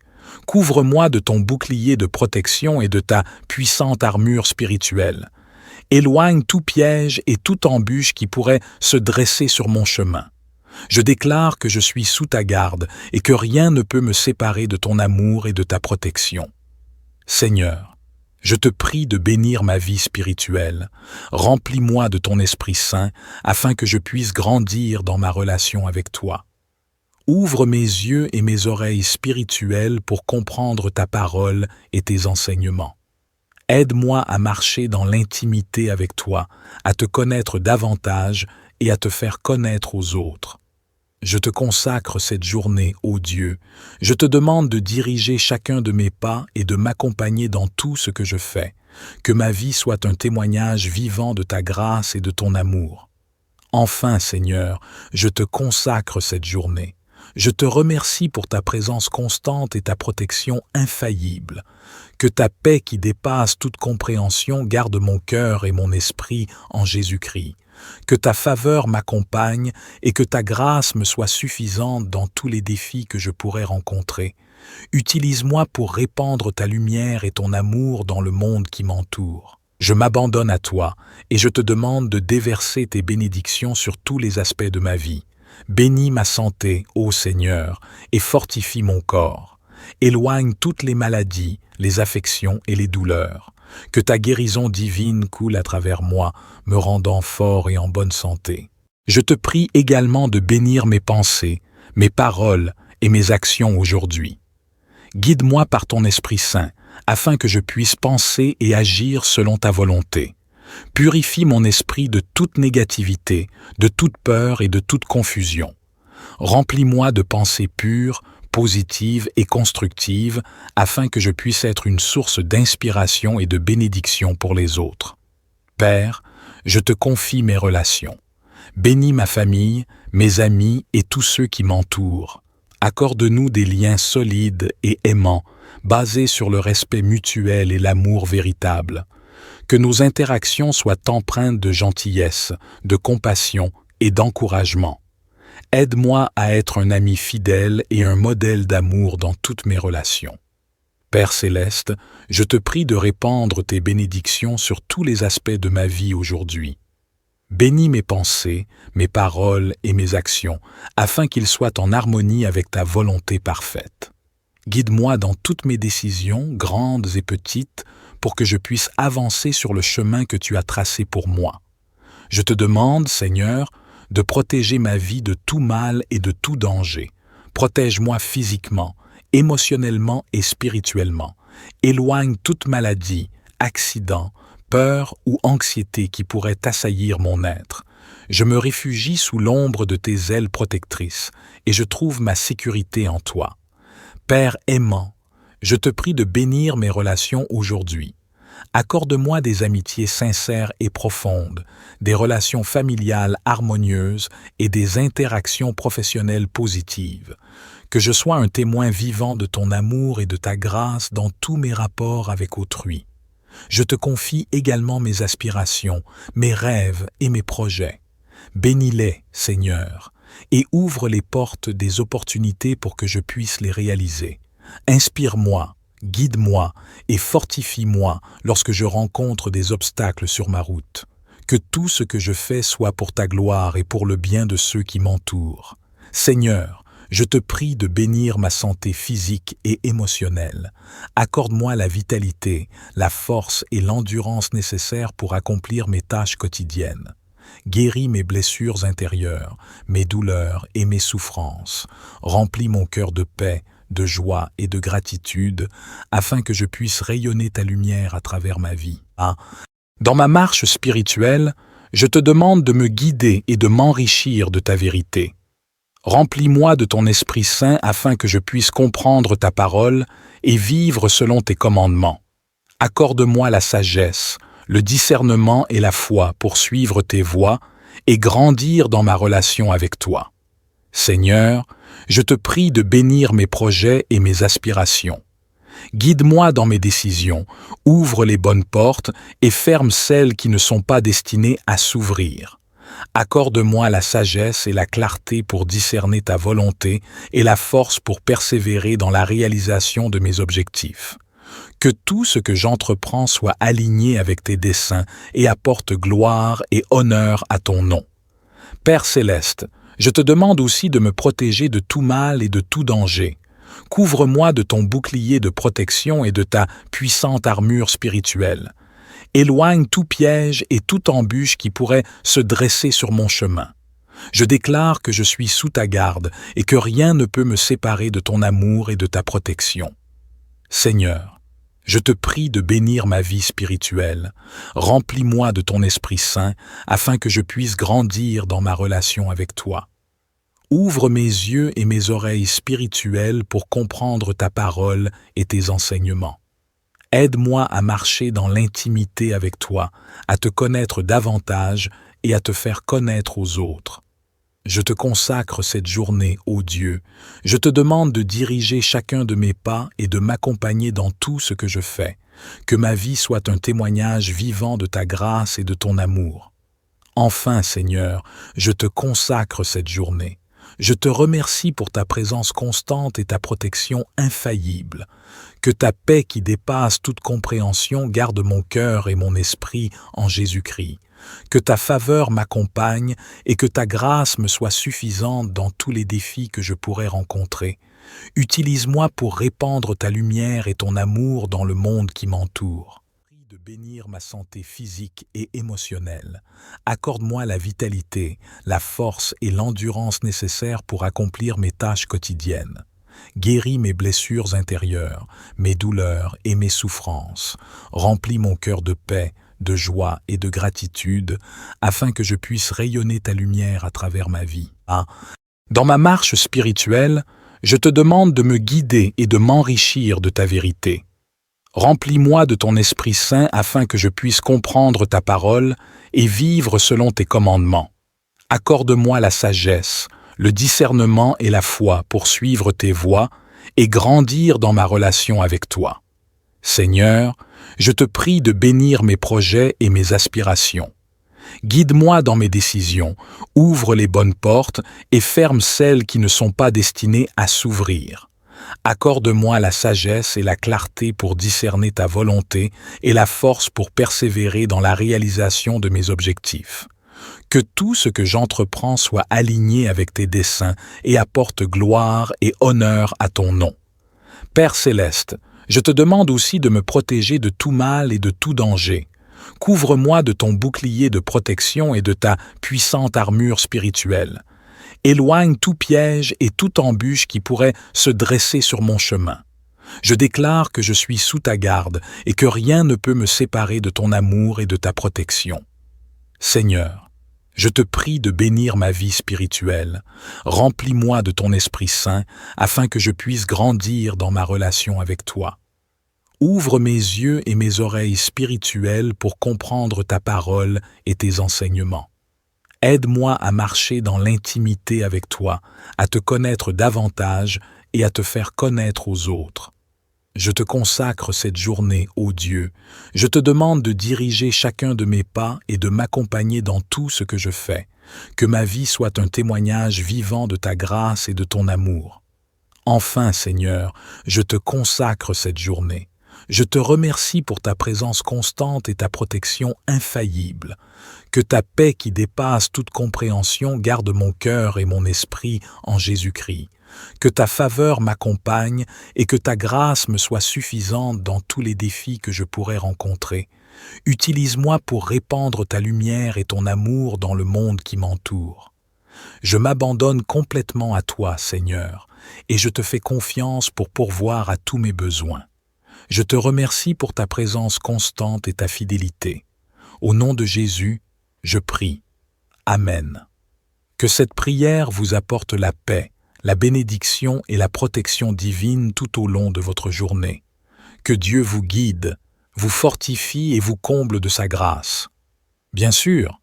Couvre-moi de ton bouclier de protection et de ta puissante armure spirituelle. Éloigne tout piège et toute embûche qui pourrait se dresser sur mon chemin. Je déclare que je suis sous ta garde et que rien ne peut me séparer de ton amour et de ta protection. Seigneur, je te prie de bénir ma vie spirituelle. Remplis-moi de ton Esprit Saint afin que je puisse grandir dans ma relation avec toi. Ouvre mes yeux et mes oreilles spirituelles pour comprendre ta parole et tes enseignements. Aide-moi à marcher dans l'intimité avec toi, à te connaître davantage et à te faire connaître aux autres. Je te consacre cette journée, ô Dieu. Je te demande de diriger chacun de mes pas et de m'accompagner dans tout ce que je fais. Que ma vie soit un témoignage vivant de ta grâce et de ton amour. Enfin, Seigneur, je te consacre cette journée. Je te remercie pour ta présence constante et ta protection infaillible. Que ta paix qui dépasse toute compréhension garde mon cœur et mon esprit en Jésus-Christ. Que ta faveur m'accompagne et que ta grâce me soit suffisante dans tous les défis que je pourrais rencontrer. Utilise-moi pour répandre ta lumière et ton amour dans le monde qui m'entoure. Je m'abandonne à toi et je te demande de déverser tes bénédictions sur tous les aspects de ma vie. Bénis ma santé, ô Seigneur, et fortifie mon corps. Éloigne toutes les maladies, les affections et les douleurs. Que ta guérison divine coule à travers moi, me rendant fort et en bonne santé. Je te prie également de bénir mes pensées, mes paroles et mes actions aujourd'hui. Guide-moi par ton Esprit Saint, afin que je puisse penser et agir selon ta volonté. Purifie mon esprit de toute négativité, de toute peur et de toute confusion. Remplis-moi de pensées pures, positives et constructives, afin que je puisse être une source d'inspiration et de bénédiction pour les autres. Père, je te confie mes relations. Bénis ma famille, mes amis et tous ceux qui m'entourent. Accorde-nous des liens solides et aimants, basés sur le respect mutuel et l'amour véritable. Que nos interactions soient empreintes de gentillesse, de compassion et d'encouragement. Aide-moi à être un ami fidèle et un modèle d'amour dans toutes mes relations. Père céleste, je te prie de répandre tes bénédictions sur tous les aspects de ma vie aujourd'hui. Bénis mes pensées, mes paroles et mes actions, afin qu'ils soient en harmonie avec ta volonté parfaite. Guide-moi dans toutes mes décisions, grandes et petites, pour que je puisse avancer sur le chemin que tu as tracé pour moi. Je te demande, Seigneur, de protéger ma vie de tout mal et de tout danger. Protège-moi physiquement, émotionnellement et spirituellement. Éloigne toute maladie, accident, peur ou anxiété qui pourrait assaillir mon être. Je me réfugie sous l'ombre de tes ailes protectrices et je trouve ma sécurité en toi. Père aimant, je te prie de bénir mes relations aujourd'hui. Accorde-moi des amitiés sincères et profondes, des relations familiales harmonieuses et des interactions professionnelles positives. Que je sois un témoin vivant de ton amour et de ta grâce dans tous mes rapports avec autrui. Je te confie également mes aspirations, mes rêves et mes projets. Bénis-les, Seigneur, et ouvre les portes des opportunités pour que je puisse les réaliser. Inspire-moi, guide-moi et fortifie-moi lorsque je rencontre des obstacles sur ma route. Que tout ce que je fais soit pour ta gloire et pour le bien de ceux qui m'entourent. Seigneur, je te prie de bénir ma santé physique et émotionnelle. Accorde-moi la vitalité, la force et l'endurance nécessaires pour accomplir mes tâches quotidiennes. Guéris mes blessures intérieures, mes douleurs et mes souffrances. Remplis mon cœur de paix, de joie et de gratitude, afin que je puisse rayonner ta lumière à travers ma vie. Dans ma marche spirituelle, je te demande de me guider et de m'enrichir de ta vérité. Remplis-moi de ton Esprit Saint afin que je puisse comprendre ta parole et vivre selon tes commandements. Accorde-moi la sagesse, le discernement et la foi pour suivre tes voies et grandir dans ma relation avec toi. Seigneur, je te prie de bénir mes projets et mes aspirations. Guide-moi dans mes décisions, ouvre les bonnes portes et ferme celles qui ne sont pas destinées à s'ouvrir. Accorde-moi la sagesse et la clarté pour discerner ta volonté et la force pour persévérer dans la réalisation de mes objectifs. Que tout ce que j'entreprends soit aligné avec tes desseins et apporte gloire et honneur à ton nom. Père céleste, je te demande aussi de me protéger de tout mal et de tout danger. Couvre-moi de ton bouclier de protection et de ta puissante armure spirituelle. Éloigne tout piège et toute embûche qui pourrait se dresser sur mon chemin. Je déclare que je suis sous ta garde et que rien ne peut me séparer de ton amour et de ta protection. Seigneur, je te prie de bénir ma vie spirituelle. Remplis-moi de ton Esprit Saint afin que je puisse grandir dans ma relation avec toi. Ouvre mes yeux et mes oreilles spirituelles pour comprendre ta parole et tes enseignements. Aide-moi à marcher dans l'intimité avec toi, à te connaître davantage et à te faire connaître aux autres. Je te consacre cette journée, ô Dieu. Je te demande de diriger chacun de mes pas et de m'accompagner dans tout ce que je fais. Que ma vie soit un témoignage vivant de ta grâce et de ton amour. Enfin, Seigneur, je te consacre cette journée. Je te remercie pour ta présence constante et ta protection infaillible. Que ta paix qui dépasse toute compréhension garde mon cœur et mon esprit en Jésus-Christ. Que ta faveur m'accompagne et que ta grâce me soit suffisante dans tous les défis que je pourrais rencontrer. Utilise-moi pour répandre ta lumière et ton amour dans le monde qui m'entoure. De bénir ma santé physique et émotionnelle. Accorde-moi la vitalité, la force et l'endurance nécessaires pour accomplir mes tâches quotidiennes. Guéris mes blessures intérieures, mes douleurs et mes souffrances. Remplis mon cœur de paix, de joie et de gratitude, afin que je puisse rayonner ta lumière à travers ma vie. Dans ma marche spirituelle, je te demande de me guider et de m'enrichir de ta vérité. Remplis-moi de ton Esprit Saint afin que je puisse comprendre ta parole et vivre selon tes commandements. Accorde-moi la sagesse, le discernement et la foi pour suivre tes voies et grandir dans ma relation avec toi. Seigneur, je te prie de bénir mes projets et mes aspirations. Guide-moi dans mes décisions, ouvre les bonnes portes et ferme celles qui ne sont pas destinées à s'ouvrir. Accorde-moi la sagesse et la clarté pour discerner ta volonté et la force pour persévérer dans la réalisation de mes objectifs. Que tout ce que j'entreprends soit aligné avec tes desseins et apporte gloire et honneur à ton nom. Père céleste, je te demande aussi de me protéger de tout mal et de tout danger. Couvre-moi de ton bouclier de protection et de ta puissante armure spirituelle. Éloigne tout piège et toute embûche qui pourrait se dresser sur mon chemin. Je déclare que je suis sous ta garde et que rien ne peut me séparer de ton amour et de ta protection. Seigneur, je te prie de bénir ma vie spirituelle. Remplis-moi de ton Esprit Saint afin que je puisse grandir dans ma relation avec toi. Ouvre mes yeux et mes oreilles spirituelles pour comprendre ta parole et tes enseignements. Aide-moi à marcher dans l'intimité avec toi, à te connaître davantage et à te faire connaître aux autres. Je te consacre cette journée, ô Dieu. Je te demande de diriger chacun de mes pas et de m'accompagner dans tout ce que je fais. Que ma vie soit un témoignage vivant de ta grâce et de ton amour. Enfin, Seigneur, je te consacre cette journée. Je te remercie pour ta présence constante et ta protection infaillible. Que ta paix qui dépasse toute compréhension garde mon cœur et mon esprit en Jésus-Christ. Que ta faveur m'accompagne et que ta grâce me soit suffisante dans tous les défis que je pourrais rencontrer. Utilise-moi pour répandre ta lumière et ton amour dans le monde qui m'entoure. Je m'abandonne complètement à toi, Seigneur, et je te fais confiance pour pourvoir à tous mes besoins. Je te remercie pour ta présence constante et ta fidélité. Au nom de Jésus, je prie. Amen. Que cette prière vous apporte la paix, la bénédiction et la protection divine tout au long de votre journée. Que Dieu vous guide, vous fortifie et vous comble de sa grâce. Bien sûr,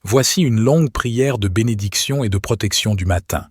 voici une longue prière de bénédiction et de protection du matin.